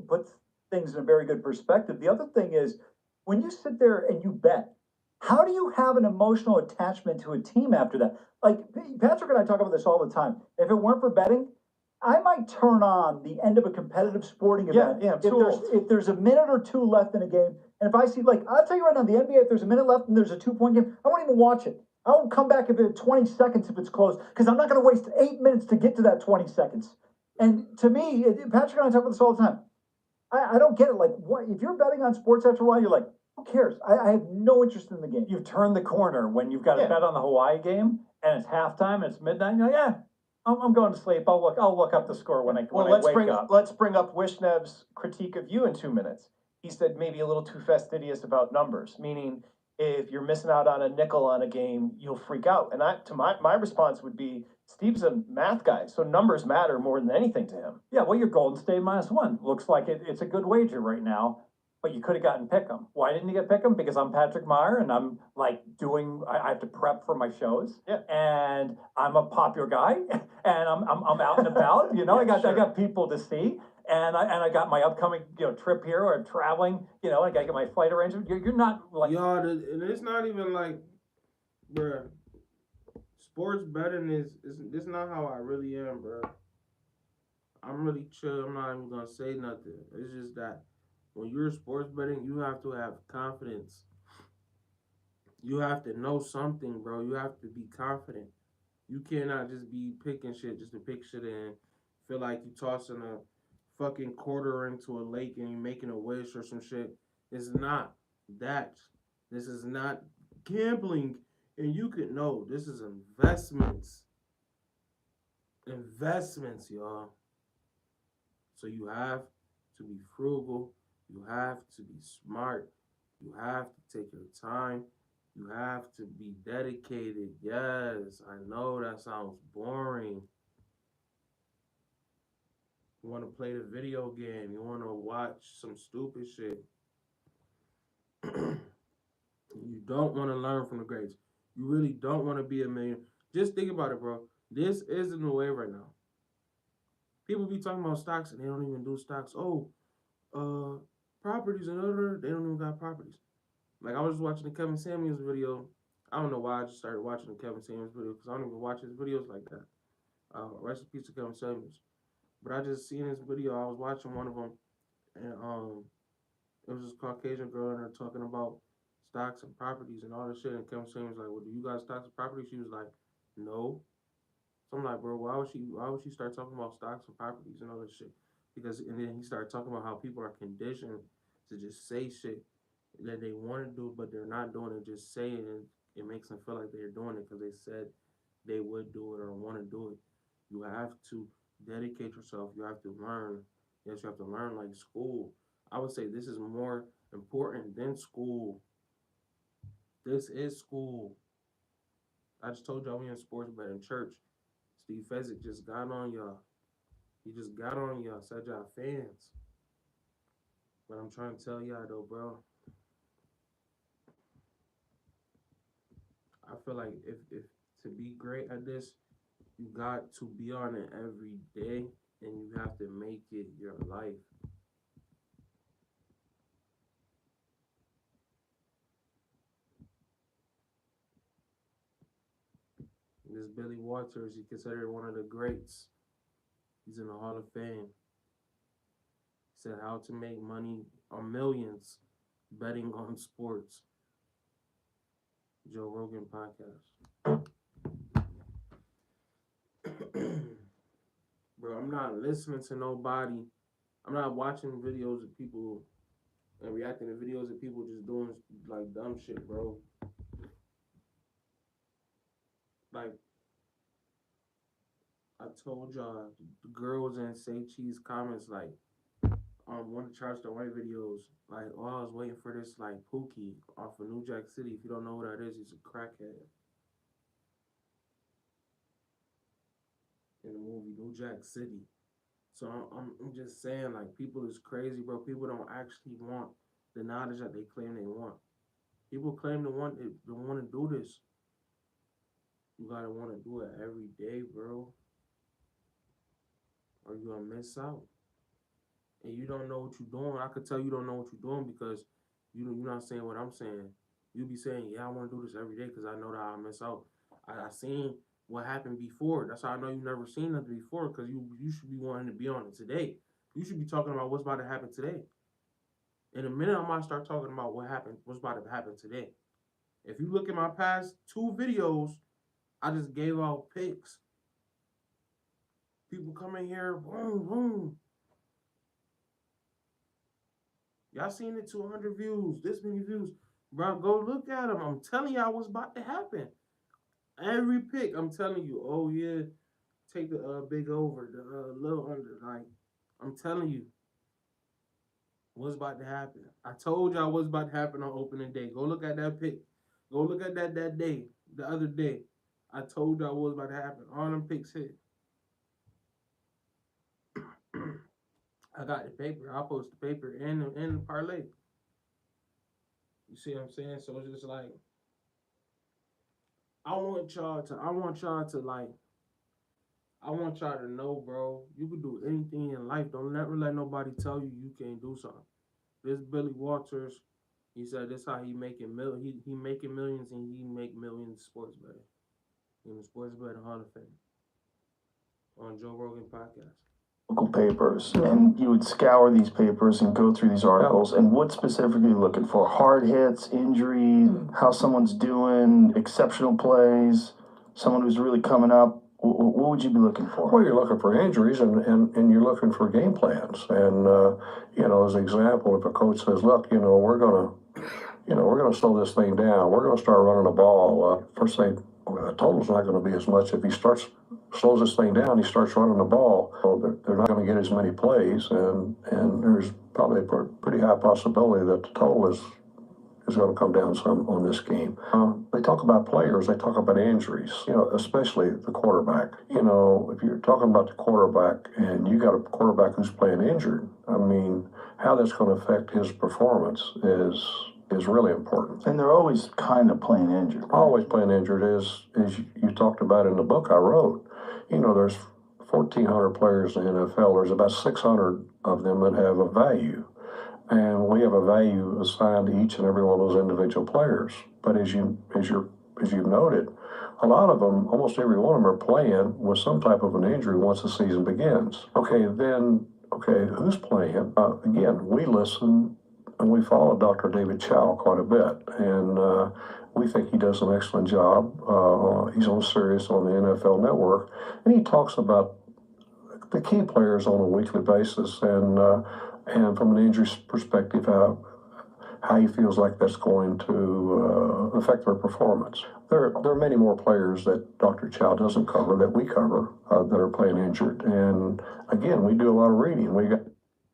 in a very good perspective. The other thing is, when you sit there and you bet, how do you have an emotional attachment to a team after that? Like Patrick and I talk about this all the time. If it weren't for betting, I might turn on the end of a competitive sporting event. Yeah, if there's a minute or two left in a game, and if I see, like, I'll tell you right now, the NBA, if there's a minute left and there's a 2-point game, I won't even watch it. I'll come back if it's 20 seconds if it's close, because I'm not going to waste 8 minutes to get to that 20 seconds. And to me, Patrick and I talk about this all the time. I don't get it. Like, what if you're betting on sports after a while? You're like, who cares? I have no interest in the game. You've turned the corner when you've got to bet on the Hawaii game and it's halftime and it's midnight. And you're like, yeah, I'm going to sleep. I'll look up the score when I wake up. Let's bring up Wishnev's critique of you in 2 minutes. He said maybe a little too fastidious about numbers, meaning if you're missing out on a nickel on a game, you'll freak out. And my response would be, Steve's a math guy, so numbers matter more than anything to him. Yeah, well, your Golden State -1 looks like it's a good wager right now. but you could have gotten Pick'em. Why didn't you get Pick'em? Because I'm Patrick Meyer and I'm like I have to prep for my shows. Yeah. And I'm a popular guy and I'm out and about, you know, Yeah, I got people to see. And I got my upcoming, you know, trip here or I'm traveling, you know, I gotta get my flight arrangement. You're not like, Y'all, and it's not even like, bruh, sports betting is this not how I really am, bruh. I'm really chill. I'm not even gonna say nothing. It's just that when you're sports betting, you have to have confidence. You have to know something, bro. You have to be confident. You cannot just be picking shit just to pick shit and feel like you tossing a fucking quarter into a lake and you making a wish or some shit. It's not that. This is not gambling. And you can know this is investments. Investments, y'all. So you have to be frugal. You have to be smart. You have to take your time. You have to be dedicated. Yes, I know that sounds boring. You want to play the video game. You want to watch some stupid shit. You don't want to learn from the greats. You really don't want to be a millionaire. Just think about it, bro. This isn't the way right now. People be talking about stocks and they don't even do stocks. Oh, properties and other, they don't even got properties. Like I was watching the Kevin Samuels video. I don't know why I just started watching the Kevin Samuels video because I don't even watch his videos like that. Rest in peace to Kevin Samuels. But I just seen his video. I was watching one of them, and it was this Caucasian girl in there talking about stocks and properties and all this shit. And Kevin Samuels was like, "Well, do you got stocks and properties?" She was like, "No." So I'm like, bro, why would she start talking about stocks and properties and all this shit? Because and then he started talking about how people are conditioned to just say shit that they want to do, but they're not doing it. Just saying it, it makes them feel like they're doing it because they said they would do it or want to do it. You have to dedicate yourself. You have to learn. Yes, you have to learn like school. I would say this is more important than school. This is school. I just told y'all we in sports, but in church, Steve Fezzik just got on y'all. He just got on y'all, said y'all fans. But I'm trying to tell y'all though, bro. I feel like if to be great at this, you got to be on it every day and you have to make it your life. This Billy Walters, he considered one of the greats. He's in the Hall of Fame. He said how to make money or millions betting on sports. Joe Rogan podcast. Bro, I'm not listening to nobody. I'm not watching videos of people and reacting to videos of people just doing like dumb shit, bro. Like I told y'all, the girls in Say Cheese comments like one of the Charles the White videos, like, oh, I was waiting for this like Pookie off of New Jack City. If you don't know who that is, he's a crackhead. In the movie New Jack City. So I'm just saying, like, people is crazy, bro. People don't actually want the knowledge that they claim they want. People claim to want to do this. You gotta want to do it every day, bro, or you're gonna miss out. And you don't know what you're doing. I could tell you don't know what you're doing because you're not saying what I'm saying. You be saying, yeah, I want to do this every day because I know that I'll miss out. I seen what happened before. That's how I know you never seen nothing before because you should be wanting to be on it today. You should be talking about what's about to happen today. In a minute, I might start talking about what's about to happen today. If you look at my past 2 videos, I just gave out picks. People come in here, boom, boom. Y'all seen it 200 views, this many views. Bro, go look at them. I'm telling y'all what's about to happen. Every pick, I'm telling you, oh yeah, take the big over, the little under. Like, I'm telling you what's about to happen. I told y'all what's about to happen on opening day. Go look at that pick. Go look at that day, the other day. I told y'all what was about to happen. All them picks hit. I got the paper. I'll post the paper and the parlay. You see what I'm saying? So it's just like I want y'all to know, bro, you can do anything in life. Don't never let nobody tell you you can't do something. This Billy Walters, he said this how he making he making millions and he make millions sports betting. In the Sports Betting Hall of Fame on Joe Rogan podcast. Local papers, and you would scour these papers and go through these articles, and what specifically you looking for? Hard hits, injury, how someone's doing, exceptional plays, someone who's really coming up. What would you be looking for? Well, you're looking for injuries, and you're looking for game plans. And as an example, if a coach says, "Look, we're gonna slow this thing down. We're gonna start running the ball." First thing, the total's not going to be as much if he slows this thing down. He starts running the ball. So they're not going to get as many plays, and there's probably a pretty high possibility that the total is going to come down some on this game. They talk about players, they talk about injuries, especially the quarterback. If you're talking about the quarterback and you got a quarterback who's playing injured, I mean, how that's going to affect his performance is really important. And they're always kind of playing injured. Always playing injured, as you talked about in the book I wrote. There's 1,400 players in the NFL. There's about 600 of them that have a value. And we have a value assigned to each and every one of those individual players. But as you've noted, a lot of them, almost every one of them, are playing with some type of an injury once the season begins. Okay, who's playing? Again, we listen and we follow Dr. David Chow quite a bit, and we think he does an excellent job. He's on Sirius on the NFL Network, and he talks about the key players on a weekly basis, and from an injury perspective, how he feels like that's going to affect their performance. There are many more players that Dr. Chow doesn't cover that we cover that are playing injured, and again, we do a lot of reading. We got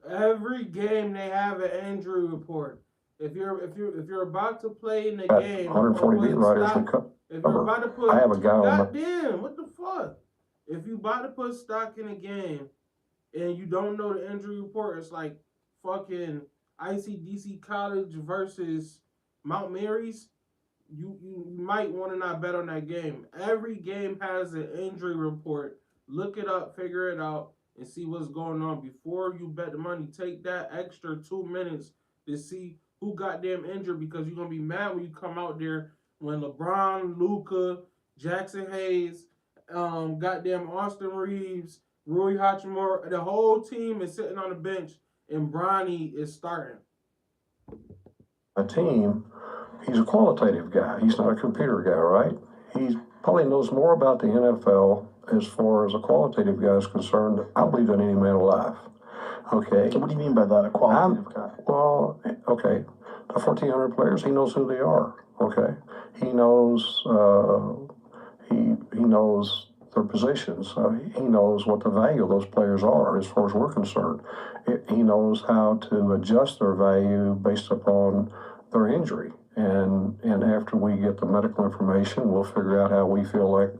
every game they have an injury report. If you're about to play in the game, 140 beat writers we cover. If you're about to put, I have a guy on goddamn, what the fuck? If you about to put stock in a game and you don't know the injury report, it's like fucking ICDC College versus Mount Mary's. You might want to not bet on that game. Every game has an injury report. Look it up, figure it out, and see what's going on before you bet the money. Take that extra 2 minutes to see who goddamn injured, because you're gonna be mad when you come out there when LeBron, Luka, Jackson Hayes, goddamn Austin Reeves, Rui Hachimura, the whole team is sitting on the bench and Bronny is starting. A team, he's a qualitative guy. He's not a computer guy, right? He probably knows more about the NFL as far as a qualitative guy is concerned, I believe, than any man alive. Okay. So what do you mean by that, a qualitative guy? Well, okay. The 1,400 players, he knows who they are. Okay. He knows he knows their positions. He knows what the value of those players are as far as we're concerned. He knows how to adjust their value based upon their injury. And after we get the medical information, we'll figure out how we feel like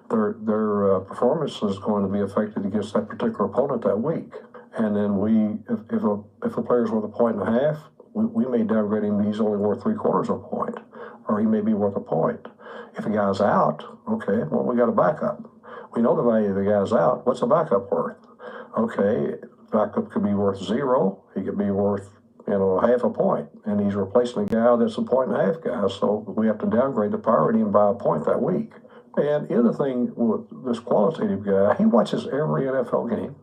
their performance is going to be affected against that particular opponent that week. And then if a player's worth 1.5 points, we may downgrade him. He's only worth 3/4 of a point, or he may be worth a point. If a guy's out, okay, well, we got a backup. We know the value of the guy's out. What's a backup worth? Okay, backup could be worth 0. He could be worth, 0.5 point, and he's replacing a guy that's a 1.5 guy. So we have to downgrade the priority and by a point that week. And the other thing with this qualitative guy, he watches every NFL game.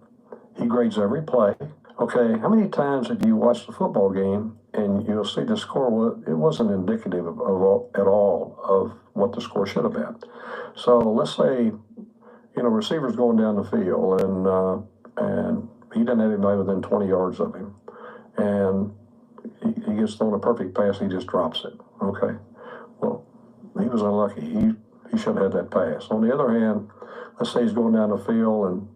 He grades every play. Okay, how many times have you watched a football game and you'll see the score? Well, it wasn't indicative at all of what the score should have been. So let's say, receiver's going down the field and he doesn't have anybody within 20 yards of him. And he gets thrown a perfect pass, he just drops it. Okay, well, he was unlucky. He should have had that pass. On the other hand, let's say he's going down the field and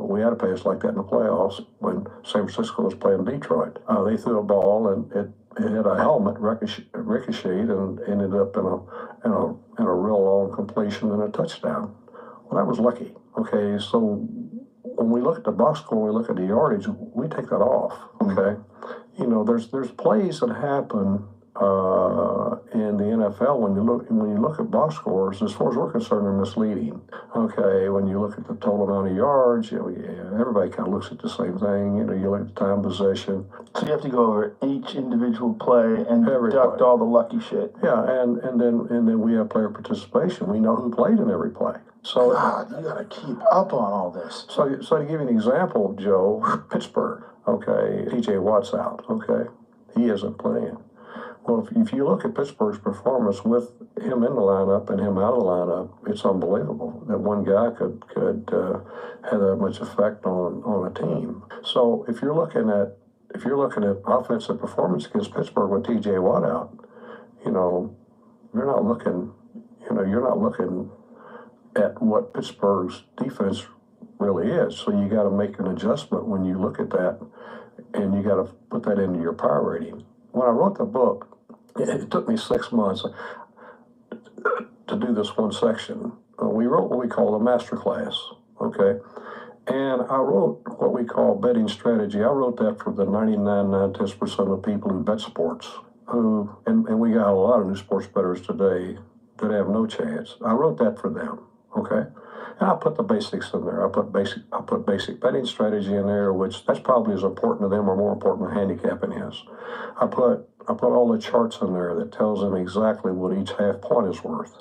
we had a pass like that in the playoffs when San Francisco was playing Detroit. They threw a ball and it hit a helmet, ricocheted, and ended up in a real long completion and a touchdown. Well, that was lucky. Okay, so when we look at the box score, we look at the yardage, we take that off. Okay, there's plays that happen in the NFL, when you look at box scores, as far as we're concerned, are misleading. Okay, when you look at the total amount of yards, everybody kind of looks at the same thing. You look at the time possession. So you have to go over each individual play and deduct all the lucky shit. Yeah, and then we have player participation. We know who played in every play. So God, you got to keep up on all this. So to give you an example, Joe, Pittsburgh. Okay, T.J. Watt's out. Okay, he isn't playing. Well, if you look at Pittsburgh's performance with him in the lineup and him out of the lineup, it's unbelievable that one guy could have that much effect on a team. So if you're looking at offensive performance against Pittsburgh with T.J. Watt out, you're not looking at what Pittsburgh's defense really is. So you got to make an adjustment when you look at that, and you got to put that into your power rating. When I wrote the book, it took me 6 months to do this one section. We wrote what we call the master class, okay? And I wrote what we call betting strategy. I wrote that for the 99.9% of people who bet sports, and we got a lot of new sports bettors today that have no chance. I wrote that for them, okay? And I put the basics in there. I put basic betting strategy in there, which that's probably as important to them or more important than handicapping is. I put all the charts in there that tells them exactly what each half point is worth.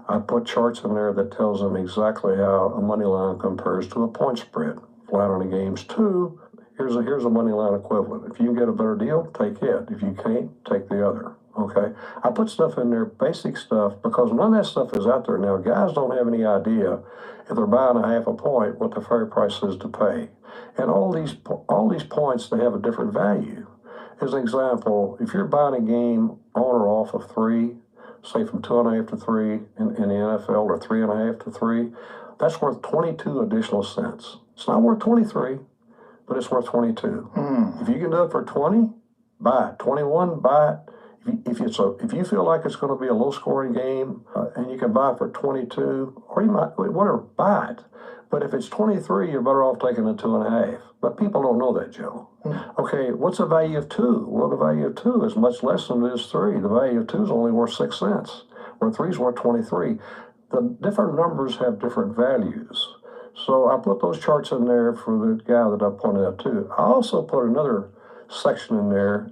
I put charts in there that tells them exactly how a money line compares to a point spread. Flat on the games 2, here's a money line equivalent. If you can get a better deal, take it. If you can't, take the other. Okay, I put stuff in there, basic stuff, because none of that stuff is out there now. Guys don't have any idea if they're buying a half a point what the fair price is to pay, and all these points, they have a different value. As an example, if you're buying a game on or off of 3, say from 2.5 to 3 in the NFL, or 3.5 to 3, that's worth 22 additional cents. It's not worth 23, but it's worth 22. If you can do it for 20, buy it. 21, buy it. If you feel like it's going to be a low-scoring game and you can buy it for 22, or you might, whatever, buy it. But if it's 23, you're better off taking the 2.5. But people don't know that, Joe. Okay, what's the value of 2? Well, the value of 2 is much less than it is 3. The value of 2 is only worth 6 cents, where 3 is worth 23. The different numbers have different values. So I put those charts in there for the guy that I pointed out to. I also put another section in there.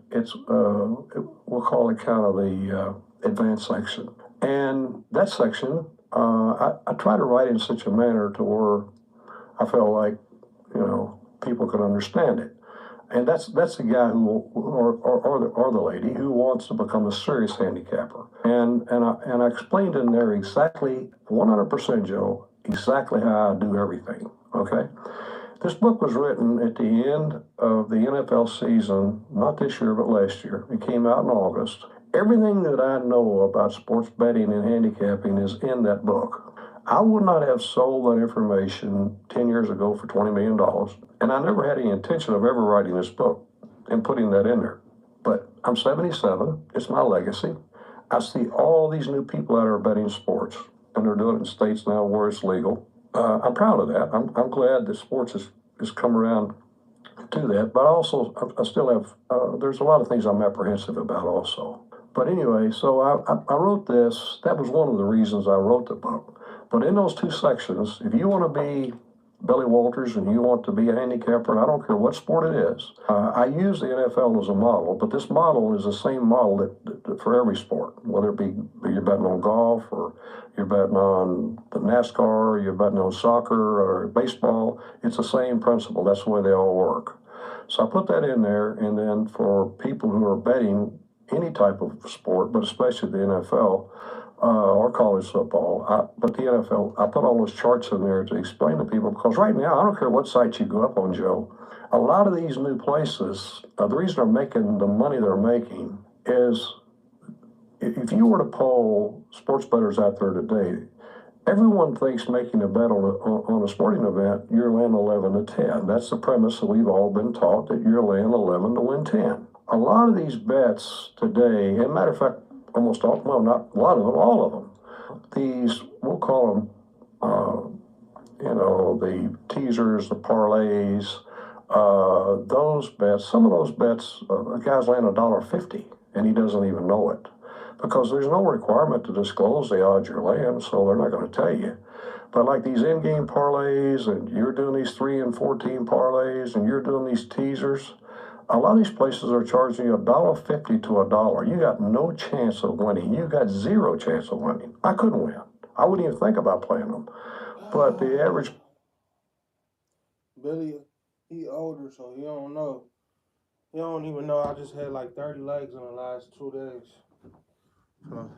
We'll call it kind of the advanced section. And that section, I try to write in such a manner to where I felt like, people could understand it. And that's the guy or the lady who wants to become a serious handicapper. And I explained in there exactly, 100%, Joe, exactly how I do everything, okay? This book was written at the end of the NFL season, not this year, but last year. It came out in August. Everything that I know about sports betting and handicapping is in that book. I would not have sold that information 10 years ago for $20 million, and I never had any intention of ever writing this book and putting that in there. But I'm 77. It's my legacy. I see all these new people out there betting sports, and they're doing it in states now where it's legal. I'm proud of that. I'm glad that sports has come around to that, but also I still have, there's a lot of things I'm apprehensive about also. But anyway, so I wrote this. That was one of the reasons I wrote the book. But in those 2 sections, if you want to be Billy Walters and you want to be a handicapper, and I don't care what sport it is, I use the NFL as a model, but this model is the same model that for every sport, whether it be you're betting on golf, or you're betting on the NASCAR, or you're betting on soccer or baseball. It's the same principle. That's the way they all work. So I put that in there, and then for people who are betting any type of sport, but especially the NFL, or college football, but the NFL, I put all those charts in there to explain to people, because right now, I don't care what site you go up on, Joe, a lot of these new places, the reason they're making the money they're making is, if you were to poll sports bettors out there today, everyone thinks making a bet on a sporting event, you're laying 11 to 10. That's the premise that we've all been taught, that you're laying 11 to win 10. A lot of these bets today, and matter of fact, almost all, well, not a lot of them, all of them, these, we'll call them, the teasers, the parlays, those bets, some of those bets, a guy's laying $1.50, and he doesn't even know it. Because there's no requirement to disclose the odds you're laying, so they're not going to tell you. But like these in-game parlays, and you're doing these 3 and 14 parlays, and you're doing these teasers, a lot of these places are charging you $1.50 to $1. You got no chance of winning. You got zero chance of winning. I couldn't win. I wouldn't even think about playing them. But the average... Billy, he older, so he don't know. He don't even know I just had like 30 legs in the last 2 days. So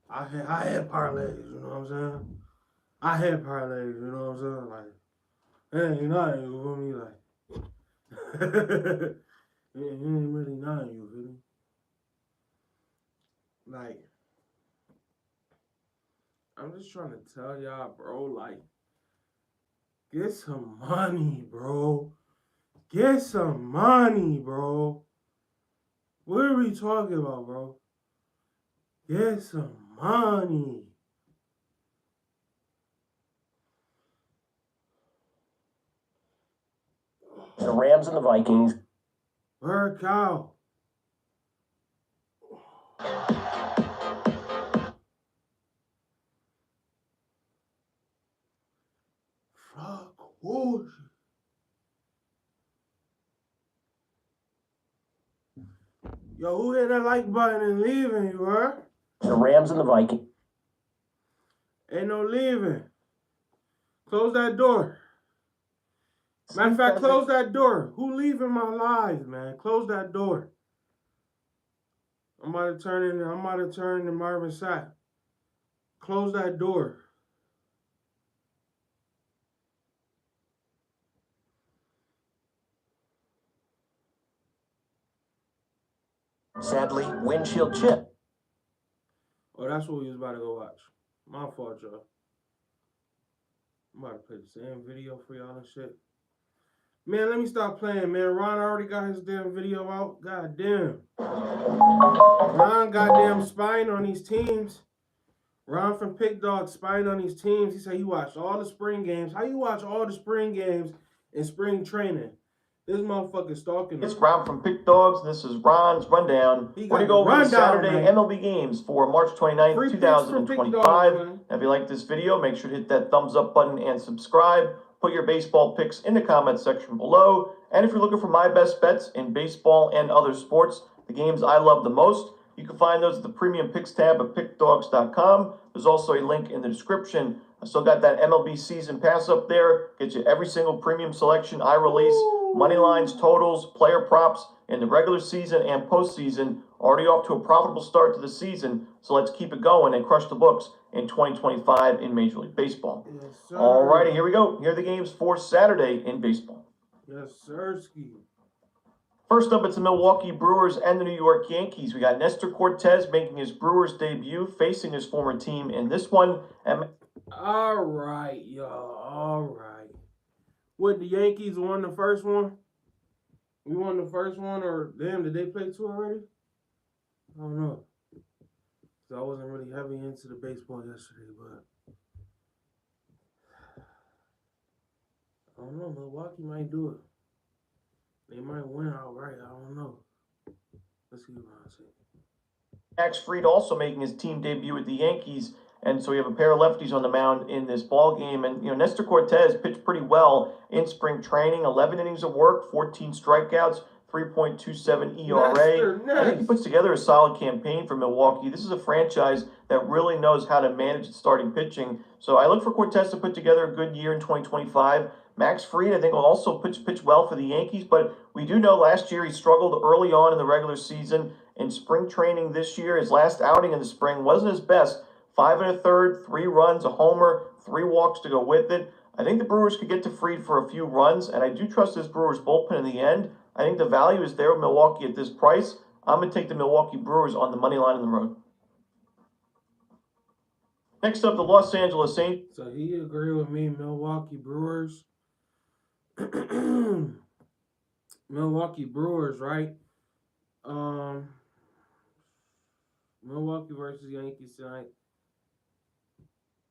I had parlays, you know what I'm saying? I had parlays, you know what I'm saying? Like, hey, you know, you feel me? Like, he ain't really nothing, you feel me? Like, I'm just trying to tell y'all, bro, like, get some money, bro. Get some money, bro. What are we talking about, bro? Get some money. The Rams and the Vikings. Work out. Fuck bullshit. Yo, who hit that like button and leaving, you heard? The Rams and the Vikings. Ain't no leaving. Close that door. Matter of fact, close that door. Who leaving my live, man? Close that door. I'm about to turn into Marvin Sapp. Close that door. Sadly, windshield chip. Oh, that's what we was about to go watch. My fault, y'all. I'm about to play the same video for y'all and shit. Man, let me stop playing, man. Ron already got his damn video out. God damn. Ron goddamn spying on these teams. Ron from Pick Dog spying on these teams. He said he watched all the spring games. How you watch all the spring games in spring training? This motherfucker stalking It's us. Ron from Pick Dogs. This is Ron's Rundown. We're going to go over the Saturday MLB games for March 29th, 2025. Now, if you like this video, make sure to hit that thumbs up button and subscribe. Put your baseball picks in the comment section below. And if you're looking for my best bets in baseball and other sports, the games I love the most, you can find those at the Premium Picks tab at pickdogs.com. There's also a link in the description. I still got that MLB season pass up there. Gets you every single premium selection I release. Money lines, totals, player props in the regular season and postseason. Already off to a profitable start to the season. So let's keep it going and crush the books in 2025 in Major League Baseball. Yes, sir. Alrighty, here we go. Here are the games for Saturday in baseball. Yes, sirski. First up, it's the Milwaukee Brewers and the New York Yankees. We got Nestor Cortez making his Brewers debut, facing his former team in this one. All right, y'all. All right. What, the Yankees won the first one? We won the first one, or damn, did they play 2 already? I don't know. So I wasn't really heavy into the baseball yesterday, but I don't know. Milwaukee might do it. They might win outright. I don't know. Let's see what I say. Max Fried also making his team debut with the Yankees, and so we have a pair of lefties on the mound in this ball game. And Nestor Cortez pitched pretty well in spring training. 11 innings of work, 14 strikeouts, 3.27 ERA. I think he puts together a solid campaign for Milwaukee. This is a franchise that really knows how to manage its starting pitching. So I look for Cortez to put together a good year in 2025. Max Fried, I think, will also pitch well for the Yankees, but we do know last year he struggled early on in the regular season. In spring training this year, his last outing in the spring wasn't his best. 5 1/3, 3 runs, a homer, 3 walks to go with it. I think the Brewers could get to Fried for a few runs, and I do trust this Brewers bullpen in the end. I think the value is there with Milwaukee at this price. I'm going to take the Milwaukee Brewers on the money line on the road. Next up, the Los Angeles Angels. So he agree with me, Milwaukee Brewers. Milwaukee Brewers, right? Milwaukee versus Yankees tonight.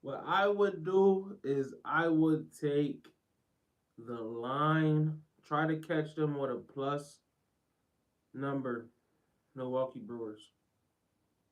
What I would do is I would take the line, try to catch them with a plus number Milwaukee Brewers.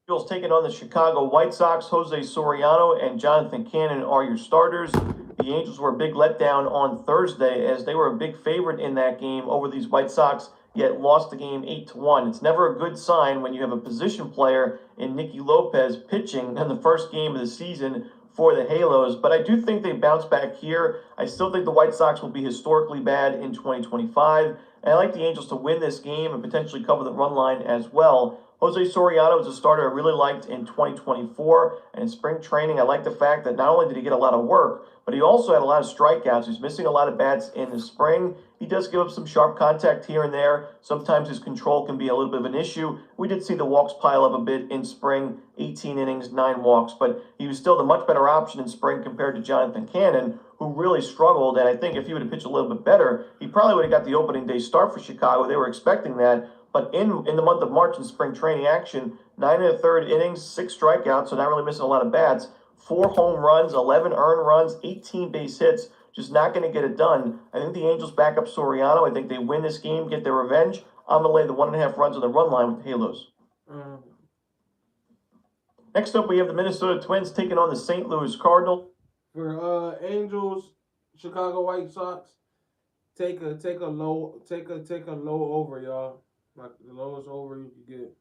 Angels taking on the Chicago White Sox. Jose Soriano and Jonathan Cannon are your starters. The Angels were a big letdown on Thursday as they were a big favorite in that game over these White Sox, yet lost the game 8-1. It's never a good sign when you have a position player in Nicky Lopez pitching in the first game of the season for the Halos, but I do think they bounce back here. I still think the White Sox will be historically bad in 2025, and I like the Angels to win this game and potentially cover the run line as well. Jose Soriano is a starter I really liked in 2024, and in spring training, I like the fact that not only did he get a lot of work, but he also had a lot of strikeouts. He's missing a lot of bats in the spring. He does give up some sharp contact here and there. Sometimes his control can be a little bit of an issue. We did see the walks pile up a bit in spring, 18 innings, 9 walks, but he was still the much better option in spring compared to Jonathan Cannon, who really struggled. And I think if he would have pitched a little bit better, he probably would have got the opening day start for Chicago. They were expecting that. But in the month of March in spring training action, 9 1/3 innings, 6 strikeouts, so not really missing a lot of bats, 4 home runs, 11 earned runs, 18 base hits, just not going to get it done. I think the Angels back up Soriano. I think they win this game, get their revenge. I'm going to lay the 1.5 runs on the run line with the Halos. Next up, we have the Minnesota Twins taking on the St. Louis Cardinals. For Angels, Chicago White Sox, take a low over, y'all. Like the lowest over you could get.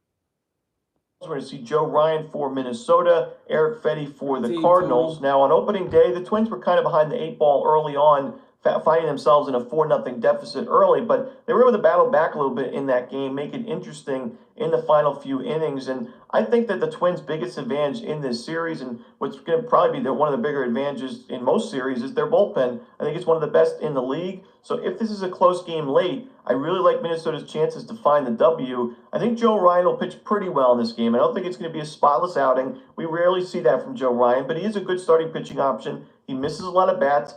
We're going to see Joe Ryan for Minnesota, Eric Fetty for the Cardinals. Now, on opening day, the Twins were kind of behind the 8 ball early on, finding themselves in a 4-0 deficit early, but they were able to battle back a little bit in that game, make it interesting in the final few innings. And I think that the Twins' biggest advantage in this series, and what's going to probably be one of the bigger advantages in most series, is their bullpen. I think it's one of the best in the league. So if this is a close game late, I really like Minnesota's chances to find the W. I think Joe Ryan will pitch pretty well in this game. I don't think it's going to be a spotless outing. We rarely see that from Joe Ryan, but he is a good starting pitching option. He misses a lot of bats.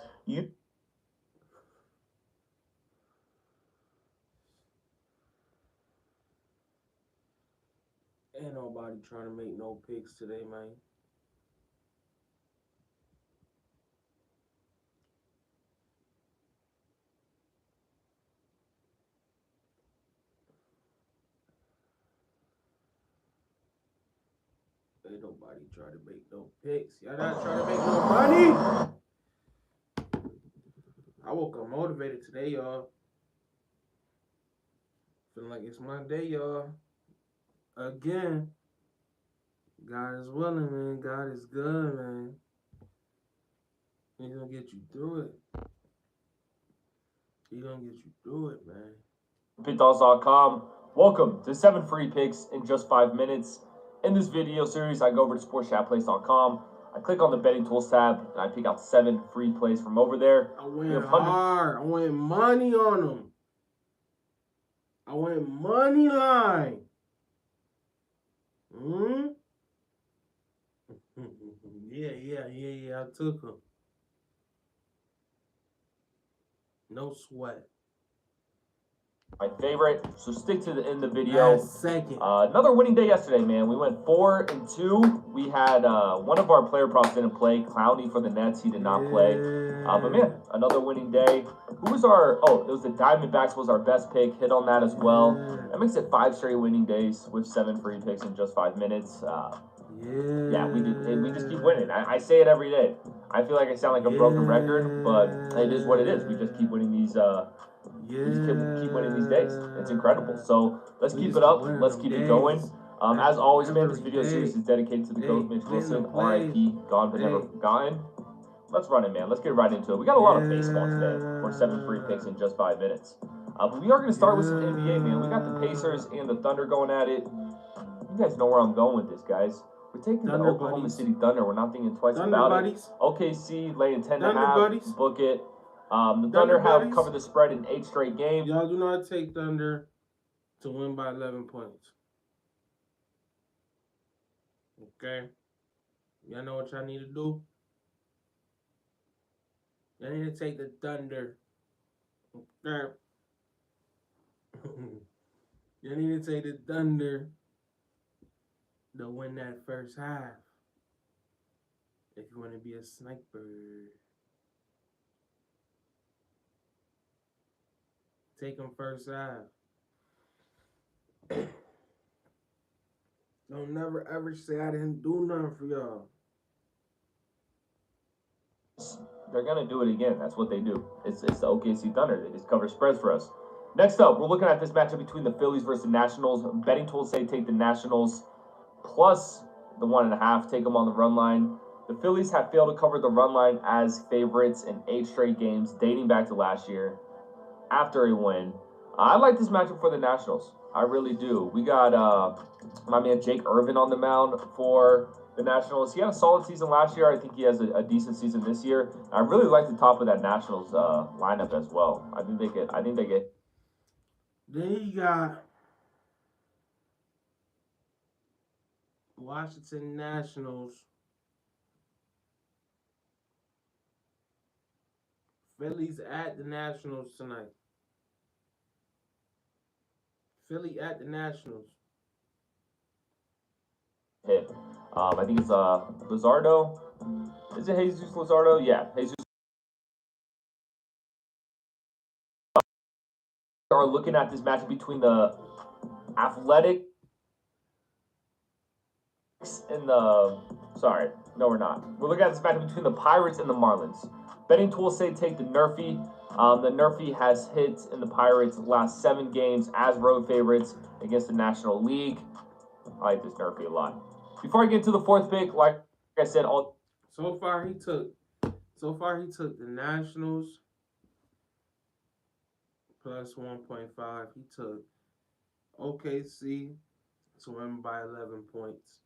Ain't nobody trying to make no picks today, man. Ain't nobody trying to make no picks. Y'all not trying to make no money. I woke up motivated today, y'all. Feeling like it's my day, y'all. Again. God is willing, man. God is good, man. He's gonna get you through it. He's gonna get you through it, man. Bettor.com. Welcome to 7 free picks in just 5 minutes. In this video series, I go over to sportschatplays.com. I click on the betting tools tab and I pick out 7 free plays from over there. I went hard. I went money on them. I went money line. Yeah. I took them. No sweat. My favorite, so stick to the end of the video. Last second. Another winning day yesterday, man. We went 4-2. We had one of our player props didn't play. Clowney for the Nets, he did not play. But man, another winning day. Who was our? Oh, it was the Diamondbacks was our best pick. Hit on that as well. That makes it 5 straight winning days with 7 free picks in just 5 minutes. Yeah, we just keep winning. I say it every day. I feel like I sound like a broken record, but it is what it is. We just keep winning these. We just keep winning these days. It's incredible. So let's keep it up. Let's keep it going. As always, man, this video series is dedicated to the GOAT, Mitch Wilson, R.I.P. Gone but never forgotten. Let's run it, man. Let's get right into it. We got a lot of baseball today for 7 free picks in just 5 minutes. But we are going to start with some NBA, man. We got the Pacers and the Thunder going at it. You guys know where I'm going with this, guys. We're taking the Oklahoma City Thunder. We're not thinking twice about it. OKC laying 10.5. Book it. The Thunder have covered the spread in 8 straight games. Y'all do not take Thunder to win by 11 points. Okay? Y'all know what y'all need to do? Y'all need to take the Thunder. Okay? Y'all need to take the Thunder to win that first half. If you want to be a sniper. Take them first half. Don't never ever say I didn't do nothing for y'all. They're gonna do it again. That's what they do. It's the OKC Thunder. They just cover spreads for us. Next up, we're looking at this matchup between the Phillies versus the Nationals. Betting tools say take the Nationals plus the 1.5. Take them on the run line. The Phillies have failed to cover the run line as favorites in 8 straight games dating back to last year after a win. I like this matchup for the Nationals. I really do. We got my man Jake Irvin on the mound for the Nationals. He had a solid season last year. I think he has a decent season this year. I really like the top of that Nationals lineup as well. I think they get. Then you got Washington Nationals. Phillies at the Nationals tonight. Philly at the Nationals. Hit. I think it's Luzardo. Is it Jesus Luzardo? Yeah, Jesus. Are looking at this matchup between the Athletics and the. Sorry, no, we're not. We're looking at this matchup between the Pirates and the Marlins. Betting tools say take the Nerfy. The Nerfy has hit in the Pirates' last 7 games as road favorites against the National League. I like this Nerfy a lot. Before I get to the 4th pick, like I said, all So far he took the Nationals plus 1.5. He took OKC to win by 11 points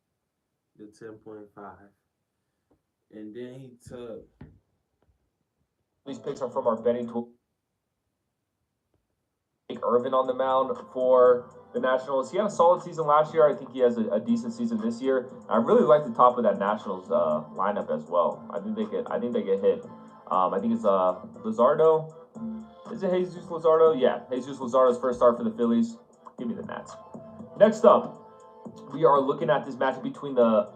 to 10.5. And then he took these picks are from our betting tool. Jake Irvin on the mound for the Nationals. He had a solid season last year. I think he has a decent season this year. I really like the top of that Nationals lineup as well. I think they get hit. I think it's Luzardo. Is it Jesus Luzardo? Yeah, Jesus Luzardo's first start for the Phillies. Give me the Nats. Next up, we are looking at this matchup between the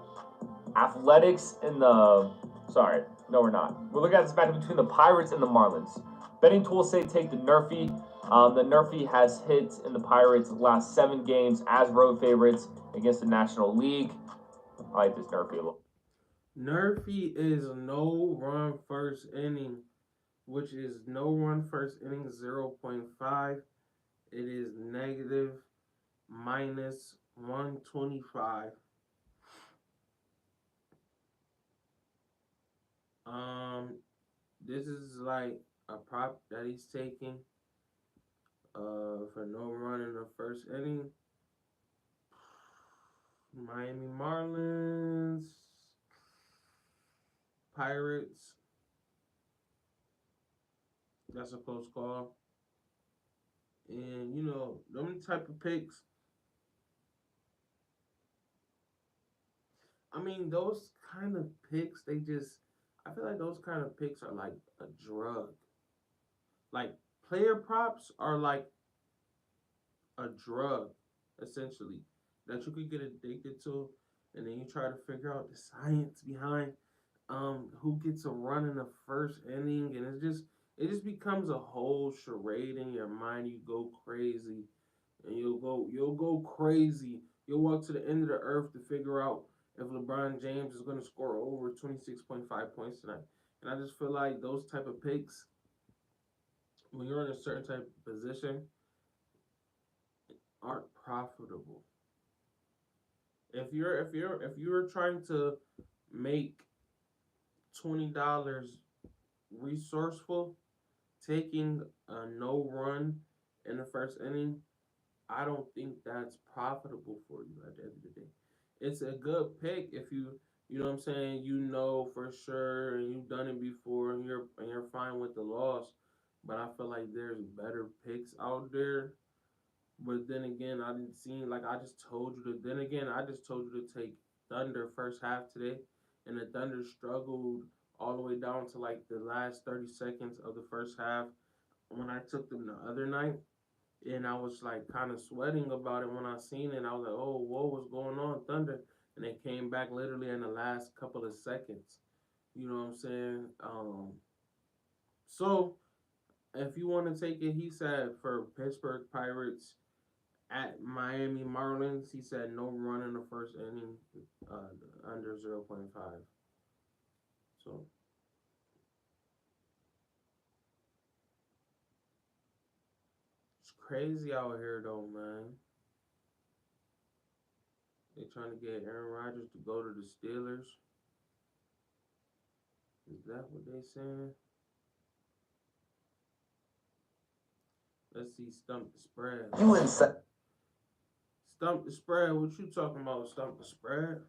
Athletics and the. Sorry, no, we're not. We're looking at this matchup between the Pirates and the Marlins. Betting tools say take the Nerfy. The Nerfy has hit in the Pirates' last 7 games as road favorites against the National League. I like this Nerfy a lot. Nerfy is no run first inning, which is no run first inning 0.5. It is negative minus 125. This is like a prop that he's taking for no run in the first inning. Miami Marlins, Pirates. That's a close call. And them type of picks. I mean, those kind of picks, I feel like those kind of picks are like a drug. Like player props are like a drug, essentially, that you could get addicted to, and then you try to figure out the science behind who gets a run in the first inning, and it just becomes a whole charade in your mind. You go crazy, and you'll go crazy. You'll walk to the end of the earth to figure out if LeBron James is going to score over 26.5 points tonight. And I just feel like those type of picks, when you're in a certain type of position, aren't profitable. If you're trying to make $20 resourceful, taking a no run in the first inning, I don't think that's profitable for you at the end of the day. It's a good pick if you know what I'm saying, for sure, and you've done it before, and you're fine with the loss. But I feel like there's better picks out there. But then again, I didn't see, like I just told you to. Then again, I just told you to take Thunder first half today, and the Thunder struggled all the way down to like the last 30 seconds of the first half when I took them the other night. And I was like kind of sweating about it when I seen it. I was like, oh, whoa, what's going on, Thunder? And they came back literally in the last couple of seconds. You know what I'm saying? So if you want to take it, he said for Pittsburgh Pirates at Miami Marlins. He said no run in the first inning, under 0.5. So it's crazy out here, though, man. They trying to get Aaron Rodgers to go to the Steelers. Is that what they saying? Let's see, stump the spread. You insane. Stump the spread. What you talking about? Stump the spread.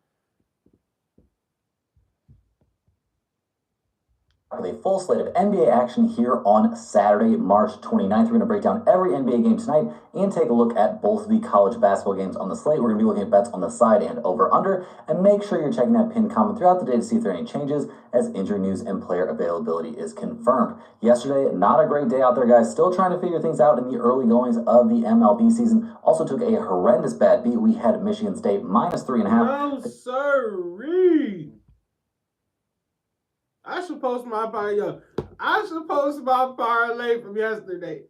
With a full slate of NBA action here on Saturday, March 29th. We're going to break down every NBA game tonight and take a look at both of the college basketball games on the slate. We're going to be looking at bets on the side and over-under, and make sure you're checking that pinned comment throughout the day to see if there are any changes as injury news and player availability is confirmed. Yesterday, not a great day out there, guys. Still trying to figure things out in the early goings of the MLB season. Also took a horrendous bad beat. We had Michigan State -3.5. No, sirree. I should post my parlay from yesterday.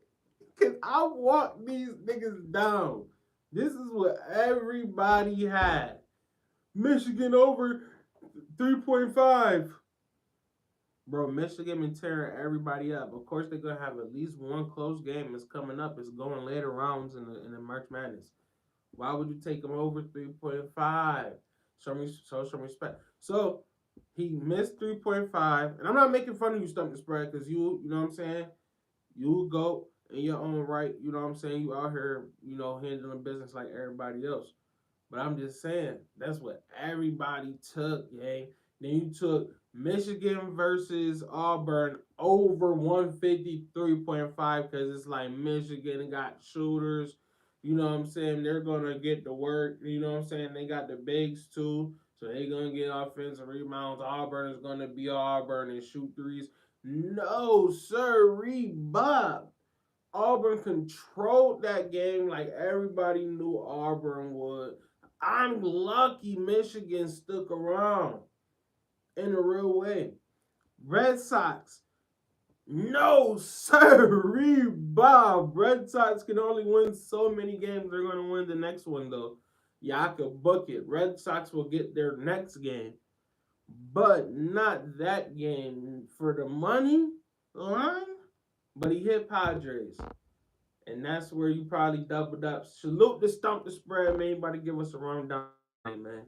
Cause I walked these niggas down. This is what everybody had. Michigan over 3.5. Bro, Michigan been tearing everybody up. Of course, they're gonna have at least one close game. It's coming up. It's going later rounds in the March Madness. Why would you take them over 3.5? Show some respect. So he missed 3.5, and I'm not making fun of you, Stump the Spread, because you know what I'm saying? You go in your own right, you know what I'm saying? You out here, handling business like everybody else. But I'm just saying, that's what everybody took, gang. Then you took Michigan versus Auburn over 153.5 because it's like Michigan got shooters. You know what I'm saying? They're going to get the work. You know what I'm saying? They got the bigs too. So they're going to get offensive rebounds. Auburn is going to be Auburn and shoot threes. No, sirree, Bob. Auburn controlled that game like everybody knew Auburn would. I'm lucky Michigan stuck around in a real way. Red Sox. No, sirree, Bob. Red Sox can only win so many games. They're going to win the next one, though. Y'all could book it. Red Sox will get their next game, but not that game for the money line. But he hit Padres. And that's where you probably doubled up. Salute the Stump the Spread, man. Anybody give us a rundown, man.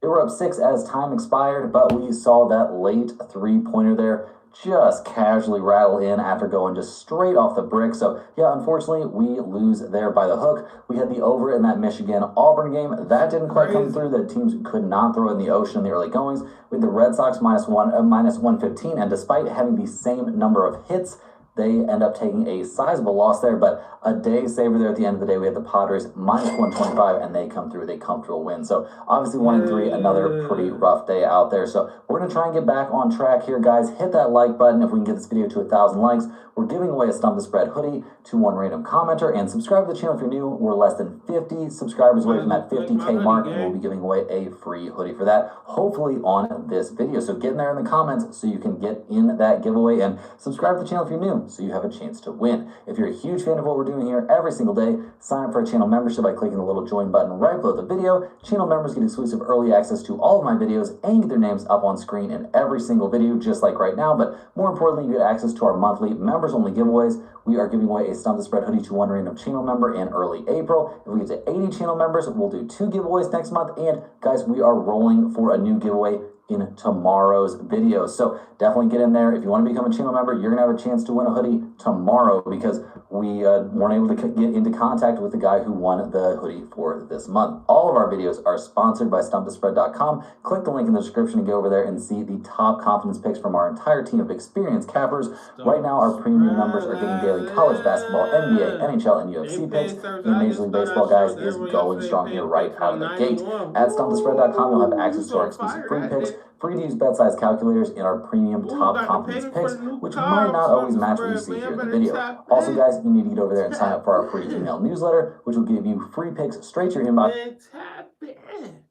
They were up 6 as time expired, but we saw that late three-pointer there just casually rattle in after going just straight off the brick. So, yeah, unfortunately, we lose there by the hook. We had the over in that Michigan-Auburn game. That didn't quite come through. The teams could not throw in the ocean in the early goings. We had the Red Sox -115, and despite having the same number of hits, they end up taking a sizable loss there, but a day saver there at the end of the day. We had the Padres -125, and they come through with a comfortable win. So obviously 1-3, another pretty rough day out there. So we're going to try and get back on track here, guys. Hit that like button if we can get this video to 1,000 likes. We're giving away a Stump the Spread hoodie to one random commenter, and subscribe to the channel if you're new. We're less than 50 subscribers away from that 50K mark, and we'll be giving away a free hoodie for that, hopefully on this video. So get in there in the comments so you can get in that giveaway, and subscribe to the channel if you're new so you have a chance to win. If you're a huge fan of what we're doing here every single day, sign up for a channel membership by clicking the little join button right below the video. Channel members get exclusive early access to all of my videos and get their names up on screen in every single video, just like right now. But more importantly, you get access to our monthly members only giveaways. We are giving away a Stump the Spread hoodie to one random channel member in early April. If we get to 80 channel members, we'll do 2 giveaways next month. And guys, we are rolling for a new giveaway in tomorrow's video. So definitely get in there. If you want to become a channel member, you're going to have a chance to win a hoodie tomorrow, because we weren't able to get into contact with the guy who won the hoodie for this month. All of our videos are sponsored by StumpTheSpread.com. Click the link in the description to go over there and see the top confidence picks from our entire team of experienced cappers. Right now, our premium members are getting daily college basketball, NBA, NHL, and UFC picks. And Major League Baseball, guys, is going strong here right out of the gate. At StumpTheSpread.com, you'll have access to our exclusive free picks, free to use bet size calculators, and our premium top confidence picks, which might not always match what you see here in the video. Also, guys, you need to get over there and sign up for our free email newsletter, which will give you free picks straight to your inbox. Man, tap in.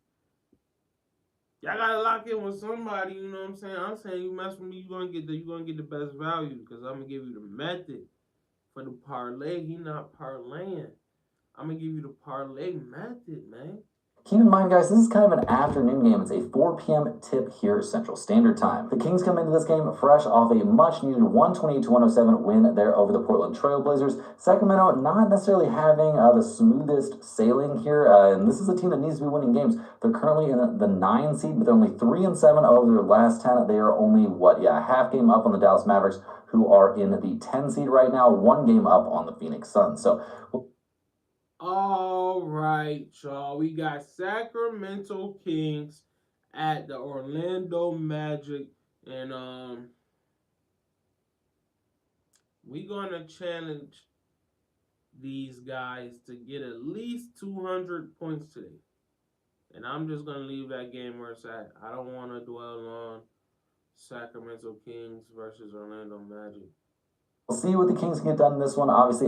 Y'all gotta lock in with somebody, you know what I'm saying? I'm saying you mess with me, you're gonna get the best value, because I'm gonna give you the method for the parlay. He not parlaying. I'm gonna give you the parlay method, man. Keep in mind, guys, this is kind of an afternoon game. It's a 4 p.m. tip here Central Standard Time. The Kings come into this game fresh off a much-needed 128-107 win there over the Portland Trail Blazers. Sacramento not necessarily having the smoothest sailing here, and this is a team that needs to be winning games. They're currently in the 9 seed, but they're only 3-7 over their last 10. They are only, a half game up on the Dallas Mavericks, who are in the 10 seed right now, 1 game up on the Phoenix Suns. So all right, y'all. We got Sacramento Kings at the Orlando Magic, and we're gonna challenge these guys to get at least 200 points today. And I'm just gonna leave that game where it's at. I don't want to dwell on Sacramento Kings versus Orlando Magic. we'll see what the Kings can get done in this one. Obviously,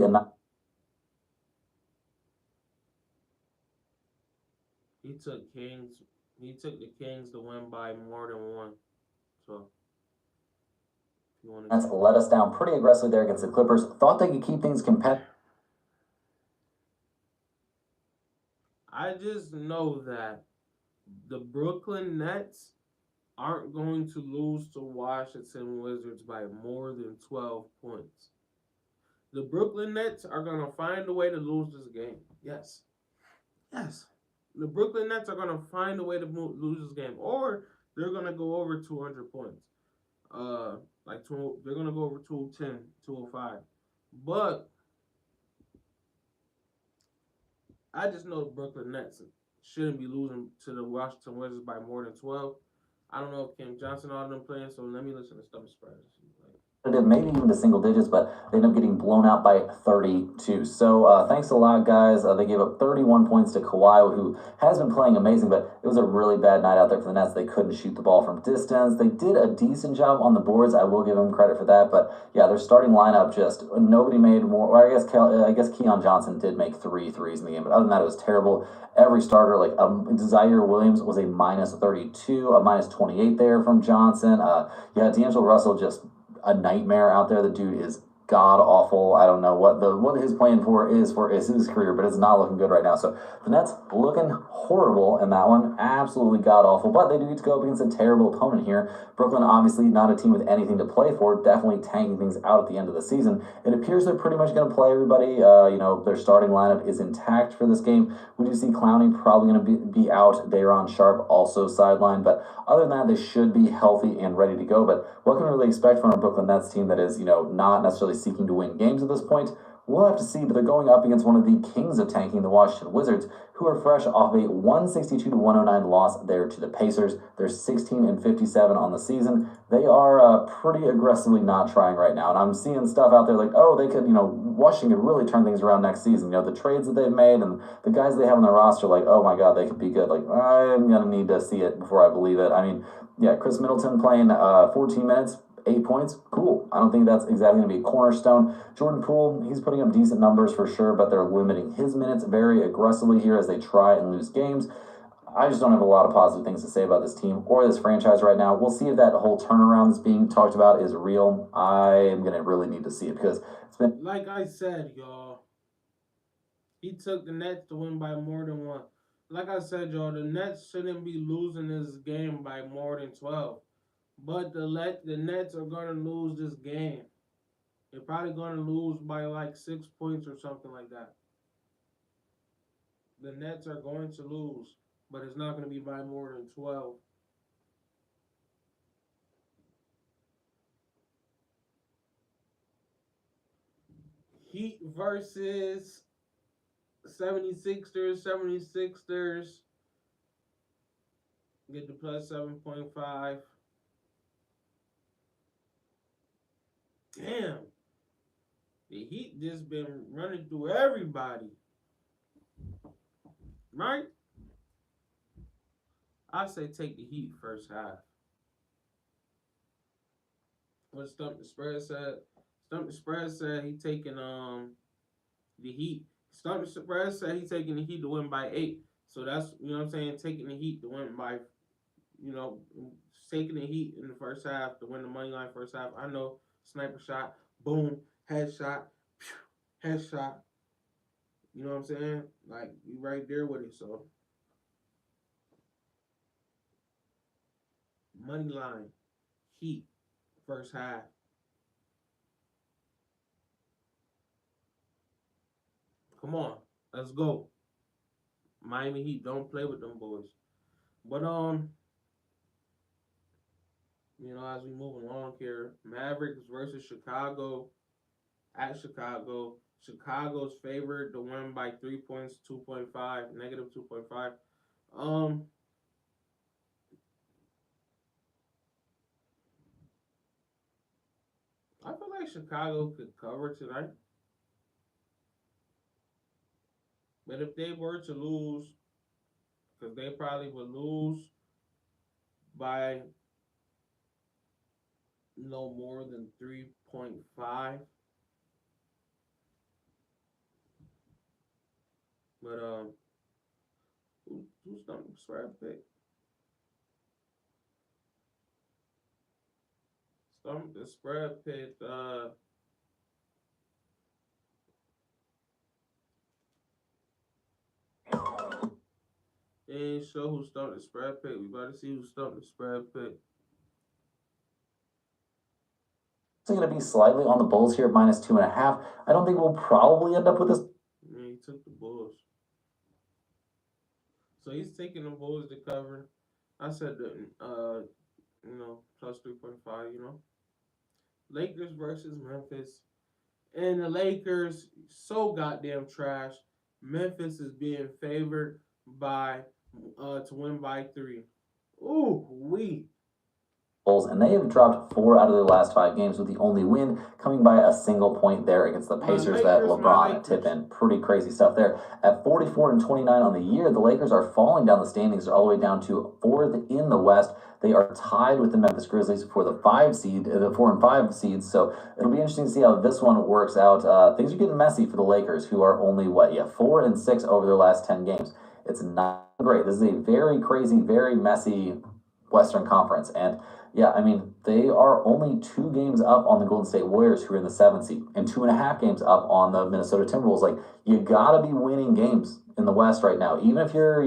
He took the Kings to win by more than 1. So if you want That's let us down pretty aggressively there against the Clippers. Thought they could keep things competitive. I just know that the Brooklyn Nets aren't going to lose to Washington Wizards by more than 12 points. The Brooklyn Nets are going to find a way to lose this game. Yes. The Brooklyn Nets are going to find a way to lose this game, or they're going to go over 200 points. They're going to go over 210, 205. But I just know the Brooklyn Nets shouldn't be losing to the Washington Wizards by more than 12. I don't know if Cam Johnson all them playing, so let me listen to Stomach Spread. Maybe even to single digits, but they end up getting blown out by 32. So thanks a lot, guys. They gave up 31 points to Kawhi, who has been playing amazing, but it was a really bad night out there for the Nets. They couldn't shoot the ball from distance. They did a decent job on the boards. I will give them credit for that, but yeah, their starting lineup just nobody made more. Or I guess Keon Johnson did make 3 threes in the game, but other than that, it was terrible. Every starter, like Zaire Williams, was a minus 32, a minus 28 there from Johnson. D'Angelo Russell just a nightmare out there. The dude is god awful. I don't know what his plan is his career, but it's not looking good right now. So the Nets looking horrible in that one, absolutely god awful. But they do get to go up against a terrible opponent here. Brooklyn, obviously not a team with anything to play for, definitely tanking things out at the end of the season. It appears they're pretty much going to play everybody. Their starting lineup is intact for this game. We do see Clowney probably going to be out. Day'Ron Sharpe also sidelined, but other than that, they should be healthy and ready to go. But what can we really expect from a Brooklyn Nets team that is, not necessarily seeking to win games at this point? We'll have to see, but they're going up against one of the kings of tanking, the Washington Wizards, who are fresh off a 162-109 loss there to the Pacers. They're 16-57 on the season. They are pretty aggressively not trying right now, and I'm seeing stuff out there like, oh, they could, Washington could really turn things around next season. The trades that they've made and the guys they have on their roster, like, oh my God, they could be good. Like, I'm gonna need to see it before I believe it. I mean, yeah, Chris Middleton playing 14 minutes. 8 points, cool. I don't think that's exactly going to be a cornerstone. Jordan Poole, he's putting up decent numbers for sure, but they're limiting his minutes very aggressively here as they try and lose games. I just don't have a lot of positive things to say about this team or this franchise right now. We'll see if that whole turnaround that's being talked about is real. I am going to really need to see it because it's been... Like I said, y'all, he took the Nets to win by more than 1. Like I said, y'all, the Nets shouldn't be losing this game by more than 12. But the Nets are going to lose this game. They're probably going to lose by like 6 points or something like that. The Nets are going to lose, but it's not going to be by more than 12. Heat versus 76ers. 76ers get the plus 7.5. Damn. The Heat just been running through everybody. Right? I say take the Heat first half. What Stump the Spread said? Stump the Spread said he taking the Heat. Stump the Spread said he taking the Heat to win by 8. So that's, taking the Heat to win by, taking the Heat in the first half to win the money line first half. I know, sniper shot, boom, headshot, headshot. You know what I'm saying? Like, we right there with it. So, money line, Heat, first half. Come on, let's go. Miami Heat, don't play with them boys. But as we move along here, Mavericks versus Chicago at Chicago. Chicago's favored to win by 3 points, 2.5, negative 2.5. Um, I feel like Chicago could cover tonight. But if they were to lose, because they probably would lose by no more than 3.5. But who's done the spread pick? The spread pick. They ain't show who stumped the spread pick. We about to see who stumped the spread pick. It's going to be slightly on the Bulls here at -2.5. I don't think we'll probably end up with this. Yeah, he took the Bulls. So he's taking the Bulls to cover. I said that, plus 3.5, Lakers versus Memphis. And the Lakers, so goddamn trash. Memphis is being favored to win by 3. Ooh, we. Bulls, and they have dropped 4 out of their last 5 games, with the only win coming by a single point there against the Pacers that LeBron tip in. Pretty crazy stuff there. At 44-29 on the year, the Lakers are falling down the standings. They're all the way down to 4th in the West. They are tied with the Memphis Grizzlies for the 4 and 5 seeds. So it'll be interesting to see how this one works out. Things are getting messy for the Lakers, who are only 4 and 6 over their last 10 games. It's not great. This is a very crazy, very messy Western Conference, and yeah, I mean, they are only 2 games up on the Golden State Warriors, who are in the 7th seed, and 2.5 games up on the Minnesota Timberwolves. Like, you gotta be winning games in the West right now. Even if you're,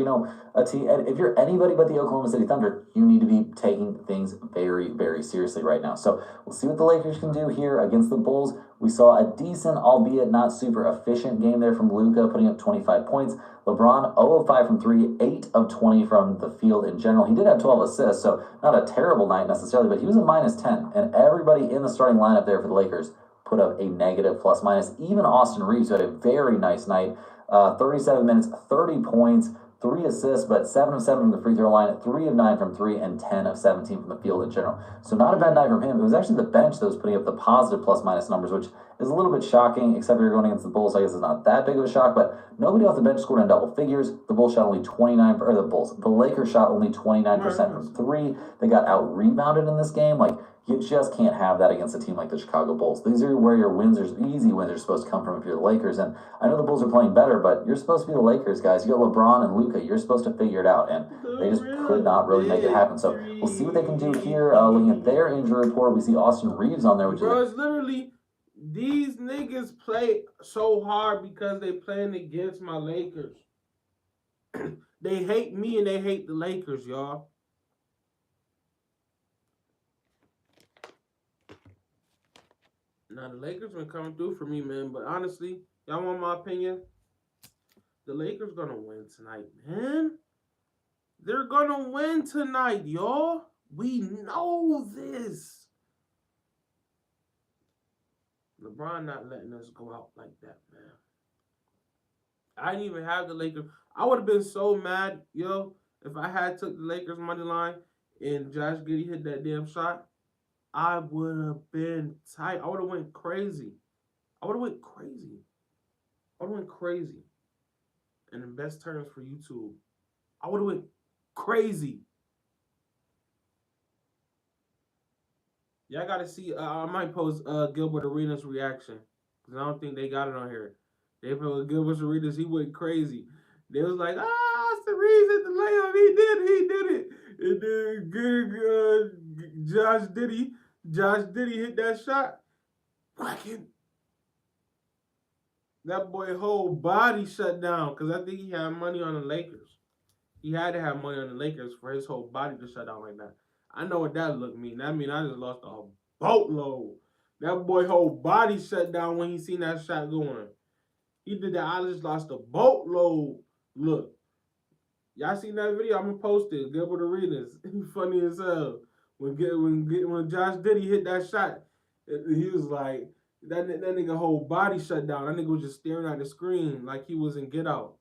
a team, if you're anybody but the Oklahoma City Thunder, you need to be taking things very, very seriously right now. So we'll see what the Lakers can do here against the Bulls. We saw a decent, albeit not super efficient game there from Luka, putting up 25 points. LeBron, 0 of 5 from 3, 8 of 20 from the field in general. He did have 12 assists, so not a terrible night necessarily, but he was a -10. And everybody in the starting lineup there for the Lakers put up a negative plus-minus. Even Austin Reeves, who had a very nice night. 37 minutes, 30 points, 3 assists, but 7 of 7 from the free throw line, 3 of 9 from 3, and 10 of 17 from the field in general. So not a bad night from him. It was actually the bench that was putting up the positive plus-minus numbers, which is a little bit shocking, except for you're going against the Bulls. I guess it's not that big of a shock, but nobody off the bench scored in double figures. The Bulls shot only 29, or the Lakers shot only 29% from 3. They got out-rebounded in this game. Like, you just can't have that against a team like the Chicago Bulls. These are where your easy wins are supposed to come from if you're the Lakers. And I know the Bulls are playing better, but you're supposed to be the Lakers, guys. You got LeBron and Luka. You're supposed to figure it out, and they just could not really make it happen. So we'll see what they can do here. Looking at their injury report, we see Austin Reeves on there, which it's literally, these niggas play so hard because they playing against my Lakers. They hate me and they hate the Lakers, y'all. Now, the Lakers been coming through for me, man. But honestly, y'all want my opinion? The Lakers gonna win tonight, man. They're gonna win tonight, y'all. We know this. LeBron not letting us go out like that, man. I didn't even have the Lakers. I would have been so mad, if I had took the Lakers money line and Josh Giddey hit that damn shot. I would have been tight. I would have went crazy. And in best terms for YouTube, I would have went crazy. Y'all got to see. I might post Gilbert Arenas' reaction, because I don't think they got it on here. They put Gilbert Arenas. He went crazy. They was like, it's the reason the layup. He did it. And then Josh Diddy hit that shot. Whacking. That boy whole body shut down because I think he had money on the Lakers. He had to have money on the Lakers for his whole body to shut down like that. I know what that look mean. That mean I just lost a boatload. That boy whole body shut down when he seen that shot going. He did that. I just lost a boatload. Look, y'all seen that video? I'm gonna post it. Get able to read this. Funny as hell. When Josh Diddy hit that shot, he was like that nigga whole body shut down. That nigga was just staring at the screen like he was in Get Out.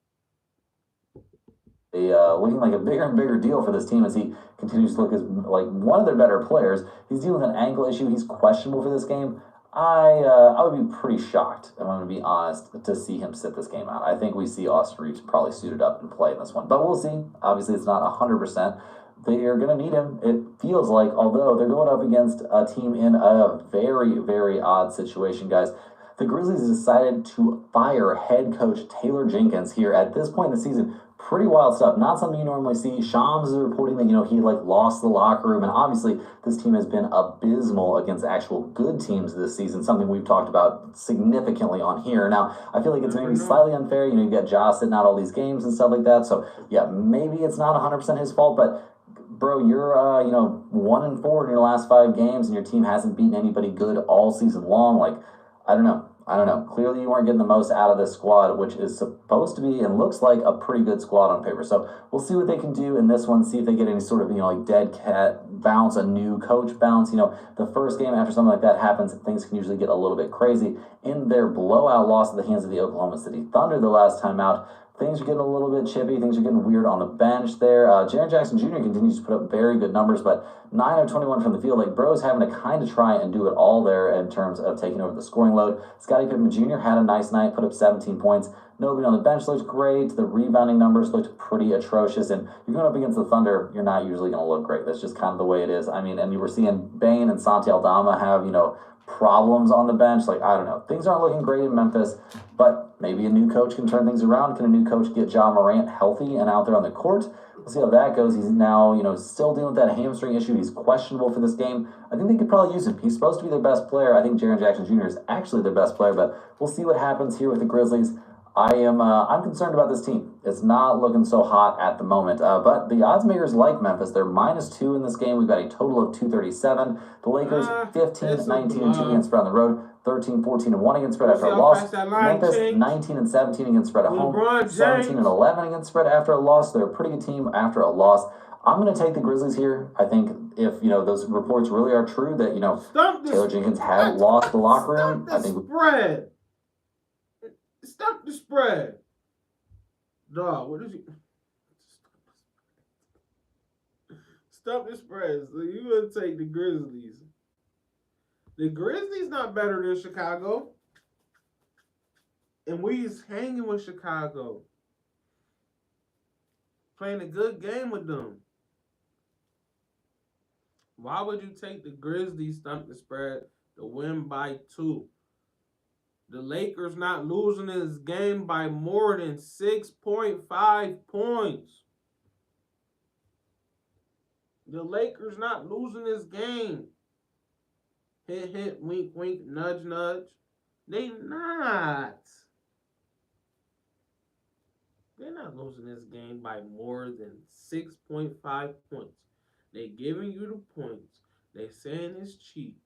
Looking like a bigger and bigger deal for this team as he continues to look as like one of their better players. He's dealing with an ankle issue. He's questionable for this game. I would be pretty shocked, if I'm going to be honest, to see him sit this game out. I think we see Austin Reeves probably suited up and play in this one, but we'll see. Obviously, it's not 100%. They are going to need him. It feels like, although they're going up against a team in a very, very odd situation, guys. The Grizzlies decided to fire head coach Taylor Jenkins here at this point in the season. Pretty wild stuff. Not something you normally see. Shams is reporting that, he lost the locker room. And obviously, this team has been abysmal against actual good teams this season. Something we've talked about significantly on here. Now, I feel like it's maybe slightly unfair. You got Josh sitting out all these games and stuff like that. So, yeah, maybe it's not 100% his fault. But, bro, you're, 1-4 in your last 5 games. And your team hasn't beaten anybody good all season long. I don't know. Clearly, you weren't getting the most out of this squad, which is supposed to be and looks like a pretty good squad on paper. So we'll see what they can do in this one. See if they get any sort of, dead cat bounce, a new coach bounce. The first game after something like that happens, things can usually get a little bit crazy. In their blowout loss at the hands of the Oklahoma City Thunder the last time out, things are getting a little bit chippy. Things are getting weird on the bench there. Jaren Jackson Jr. continues to put up very good numbers, but 9 of 21 from the field. Bro's having to kind of try and do it all there in terms of taking over the scoring load. Scottie Pippen Jr. had a nice night, put up 17 points. Nobody on the bench looked great. The rebounding numbers looked pretty atrocious. And you're going up against the Thunder, you're not usually going to look great. That's just kind of the way it is. And you were seeing Bane and Santi Aldama have, problems on the bench. I don't know. Things aren't looking great in Memphis, but maybe a new coach can turn things around. Can a new coach get Ja Morant healthy and out there on the court? We'll see how that goes. He's now, still dealing with that hamstring issue. He's questionable for this game. I think they could probably use him. He's supposed to be their best player. I think Jaren Jackson Jr. is actually their best player, but we'll see what happens here with the Grizzlies. I'm concerned about this team. It's not looking so hot at the moment, but the odds makers like Memphis. They're -2 in this game. We've got a total of 237. The Lakers 15, 19, and 2 against spread on the road, 13, 14, and 1 against spread after a loss. Memphis 19 and 17 against spread at home, 17 and 11 against spread after a loss. They're a pretty good team after a loss. I'm going to take the Grizzlies here. I think if those reports really are true that Taylor Jenkins had lost the locker room, I think spread. Stop the spread. Dog, what is you? Stop the spread. So you gonna take the Grizzlies. The Grizzlies not better than Chicago. And we is hanging with Chicago. Playing a good game with them. Why would you take the Grizzlies, stump the spread, to win by 2? The Lakers not losing this game by more than 6.5 points. The Lakers not losing this game. Hit, hit, wink, wink, nudge, nudge. They not. They're not losing this game by more than 6.5 points. They giving you the points. They saying it's cheap.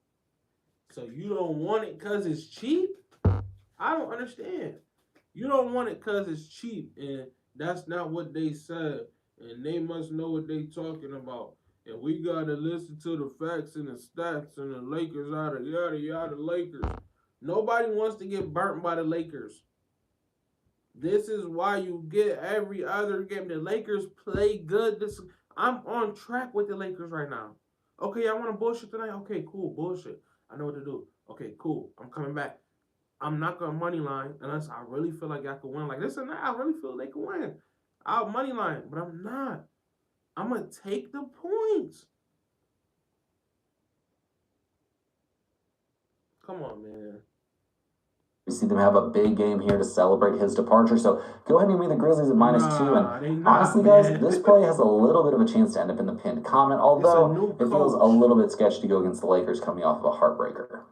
So you don't want it because it's cheap? I don't understand. You don't want it because it's cheap, and that's not what they said. And they must know what they talking about. And we got to listen to the facts and the stats and the Lakers out of yada, yada, Lakers. Nobody wants to get burnt by the Lakers. This is why you get every other game. The Lakers play good. I'm on track with the Lakers right now. Okay, I want to bullshit tonight. Okay, cool, bullshit. I know what to do. Okay, cool. I'm coming back. I'm not going to money line unless I really feel like I could win. Like, listen, I really feel they can win. I'll money line, but I'm not. I'm going to take the points. Come on, man. We see them have a big game here to celebrate his departure. So go ahead and give me the Grizzlies at -2. And honestly, guys, this play has a little bit of a chance to end up in the pinned comment, although it feels a little bit sketchy to go against the Lakers coming off of a heartbreaker.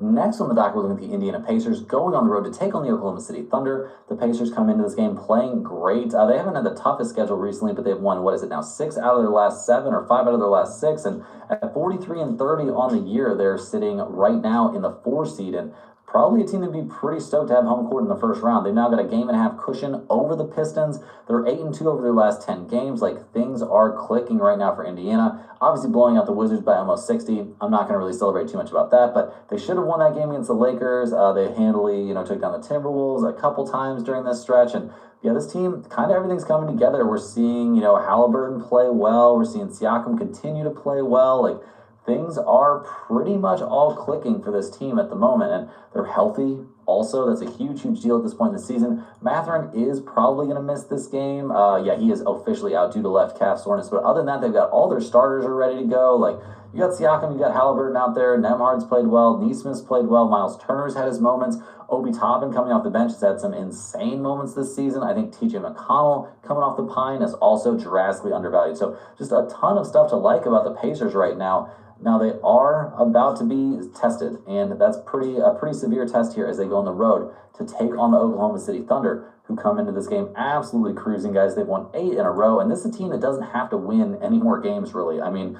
Next on the docket, we're looking at the Indiana Pacers going on the road to take on the Oklahoma City Thunder. The Pacers come into this game playing great. They haven't had the toughest schedule recently, but they've won, what is it now, 6 out of their last 7 or 5 out of their last 6. And at 43-30 on the year, they're sitting right now in the 4 seed. And probably a team that'd be pretty stoked to have home court in the first round. They've now got a game and a half cushion over the Pistons. They're 8-2 over their last 10 games. Like, things are clicking right now for Indiana. Obviously blowing out the Wizards by almost 60. I'm not going to really celebrate too much about that, but they should have won that game against the Lakers. They handily, took down the Timberwolves a couple times during this stretch. And yeah, this team, kind of everything's coming together. We're seeing, Halliburton play well. We're seeing Siakam continue to play well. Like, things are pretty much all clicking for this team at the moment, and they're healthy. Also, that's a huge, huge deal at this point in the season. Mathurin is probably going to miss this game. He is officially out due to left calf soreness. But other than that, they've got all their starters are ready to go. Like, you got Siakam, you got Halliburton out there. Nembhard's played well. Neesmith's played well. Miles Turner's had his moments. Obi Toppin coming off the bench has had some insane moments this season. I think TJ McConnell coming off the pine is also drastically undervalued. So just a ton of stuff to like about the Pacers right now. Now they are about to be tested, and that's a pretty severe test here as they go on the road to take on the Oklahoma City Thunder, who come into this game absolutely cruising, guys. They've won 8 in a row, and this is a team that doesn't have to win any more games, really. I mean,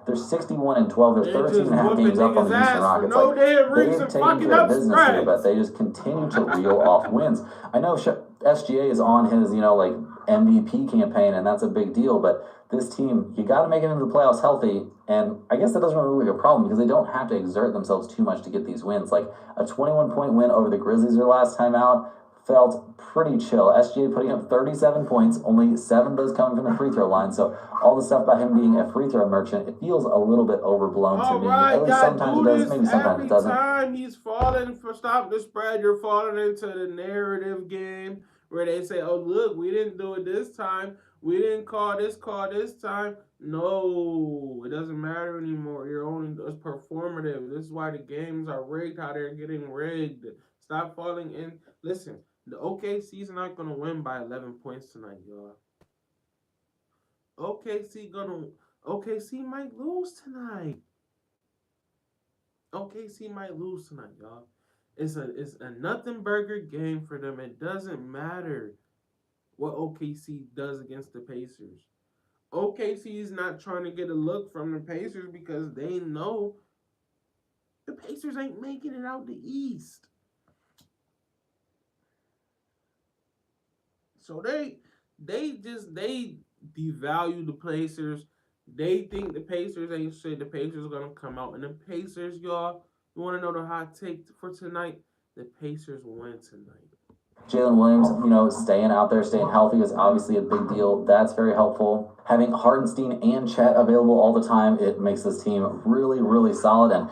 they're 61-12. They're 13 and a half games up on the Houston Rockets. No damn they've reason, taken fucking care of up business here, but they just continue to reel off wins. I know SGA is on his, MVP campaign, and that's a big deal, but this team, you got to make it into the playoffs healthy, and I guess that doesn't really look like a problem because they don't have to exert themselves too much to get these wins. Like, a 21-point win over the Grizzlies their last time out felt pretty chill. SGA putting up 37 points, only 7 of those coming from the free throw line, so all the stuff about him being a free throw merchant, it feels a little bit overblown to me. At least sometimes it does, maybe sometimes it doesn't. Every time he's falling for stop the spread, you're falling into the narrative game where they say, oh, look, we didn't do it this time. We didn't call this time. No, it doesn't matter anymore. You're only it's performative. This is why the games are rigged, how they're getting rigged. Stop falling in. Listen, the OKC's not going to win by 11 points tonight, y'all. OKC might lose tonight. OKC might lose tonight, y'all. It's a nothing burger game for them. It doesn't matter what OKC does against the Pacers. OKC is not trying to get a look from the Pacers because they know the Pacers ain't making it out the East. So they devalue the Pacers. They think the Pacers ain't shit. The Pacers are gonna come out, and the Pacers, y'all, you want to know the hot take for tonight? The Pacers win tonight. Jalen Williams, staying out there, staying healthy is obviously a big deal. That's very helpful. Having Hartenstein and Chet available all the time, it makes this team really, really solid. And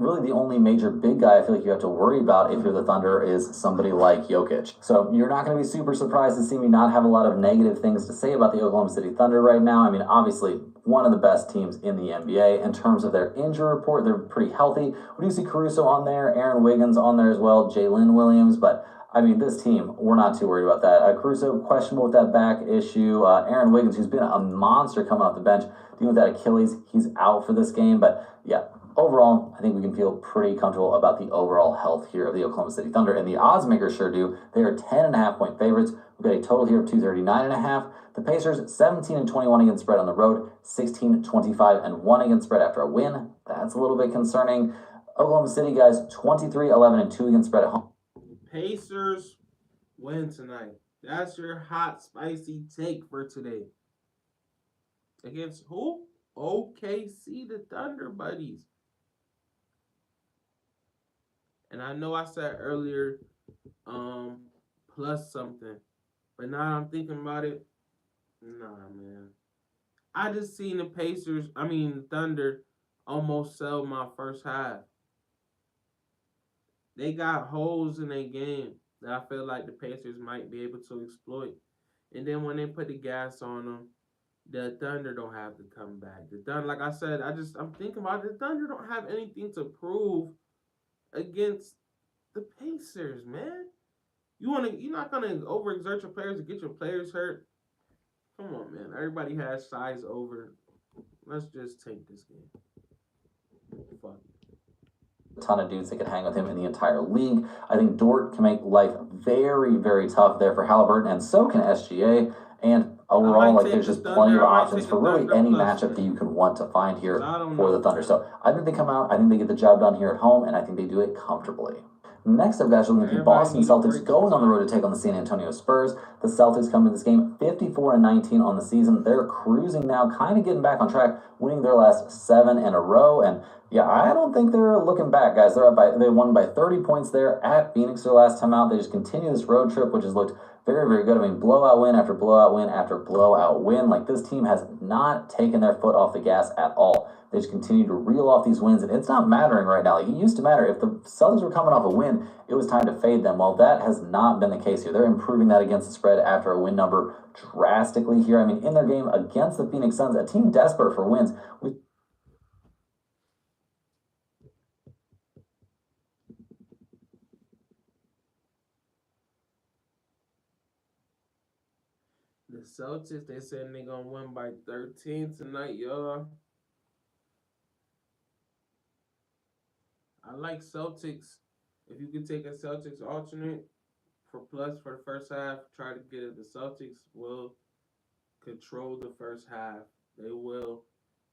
really the only major big guy I feel like you have to worry about if you're the Thunder is somebody like Jokic. So you're not going to be super surprised to see me not have a lot of negative things to say about the Oklahoma City Thunder right now. I mean, obviously, one of the best teams in the NBA. In terms of their injury report, they're pretty healthy. We do see Caruso on there, Aaron Wiggins on there as well, Jalen Williams, but I mean, this team, we're not too worried about that. Caruso, questionable with that back issue. Aaron Wiggins, who's been a monster coming off the bench, dealing with that Achilles, he's out for this game. But yeah, overall, I think we can feel pretty comfortable about the overall health here of the Oklahoma City Thunder. And the odds makers sure do. They are 10.5-point favorites. We've got a total here of 239.5. The Pacers, 17-21 against spread on the road, 16-25-1 against spread after a win. That's a little bit concerning. Oklahoma City, guys, 23-11-2 against spread at home. Pacers win tonight. That's your hot, spicy take for today. Against who? OKC, the Thunder buddies. And I know I said earlier, plus something. But now I'm thinking about it. Nah, man. I just seen the Thunder almost sell my first half. They got holes in their game that I feel like the Pacers might be able to exploit. And then when they put the gas on them, the Thunder don't have to come back. The Thunder, like I said, I'm thinking about it. The Thunder don't have anything to prove against the Pacers, man. You're not gonna overexert your players to get your players hurt. Come on, man. Everybody has size over. Let's just take this game. Fuck it. ton of dudes that could hang with him in the entire league. I think Dort can make life very, very tough there for Halliburton, and so can SGA. And overall, like, there's just plenty of options for really any matchup that you could want to find here for the Thunder. So I think they come out, I think they get the job done here at home, and I think they do it comfortably. Next up, guys, we're looking at the Boston Celtics going on the road to take on the San Antonio Spurs. The Celtics come to this game 54-19 on the season. They're cruising now, kind of getting back on track, winning their last 7 in a row. And yeah, I don't think they're looking back, guys. They won by 30 points there at Phoenix their last time out. They just continue this road trip, which has looked very, very good. I mean, blowout win after blowout win after blowout win. Like, this team has not taken their foot off the gas at all. They just continue to reel off these wins, and it's not mattering right now. Like, it used to matter. If the Celtics were coming off a win, it was time to fade them. Well, that has not been the case here. They're improving that against the spread after a win number drastically here. I mean, in their game against the Phoenix Suns, a team desperate for wins, The Celtics, they said they're going to win by 13 tonight, y'all. I like Celtics. If you could take a Celtics alternate for plus for the first half, try to get it. The Celtics will control the first half. They will.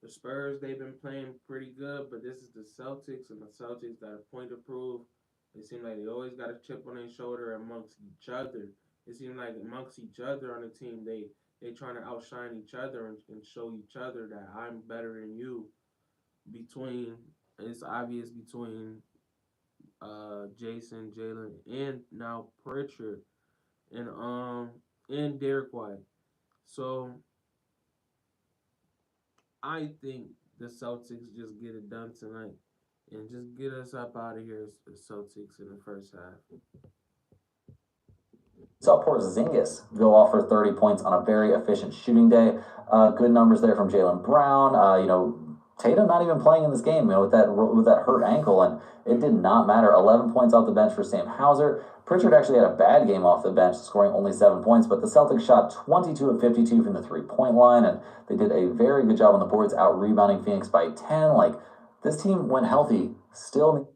The Spurs, they've been playing pretty good, but this is the Celtics, and the Celtics got a point to prove. They seem like they always got a chip on their shoulder amongst each other. It seems like amongst each other on the team, they trying to outshine each other and show each other that I'm better than you. It's obvious between Jason, Jalen, and now Pritchard, and Derek White. So I think the Celtics just get it done tonight and just get us up out of here as the Celtics in the first half. Saw Porzingis go off for 30 points on a very efficient shooting day. Good numbers there from Jaylen Brown. Tatum not even playing in this game, with that hurt ankle, and it did not matter. 11 points off the bench for Sam Hauser. Pritchard actually had a bad game off the bench, scoring only 7 points, but the Celtics shot 22 of 52 from the three-point line, and they did a very good job on the boards, out-rebounding Phoenix by 10. Like, this team went healthy, still.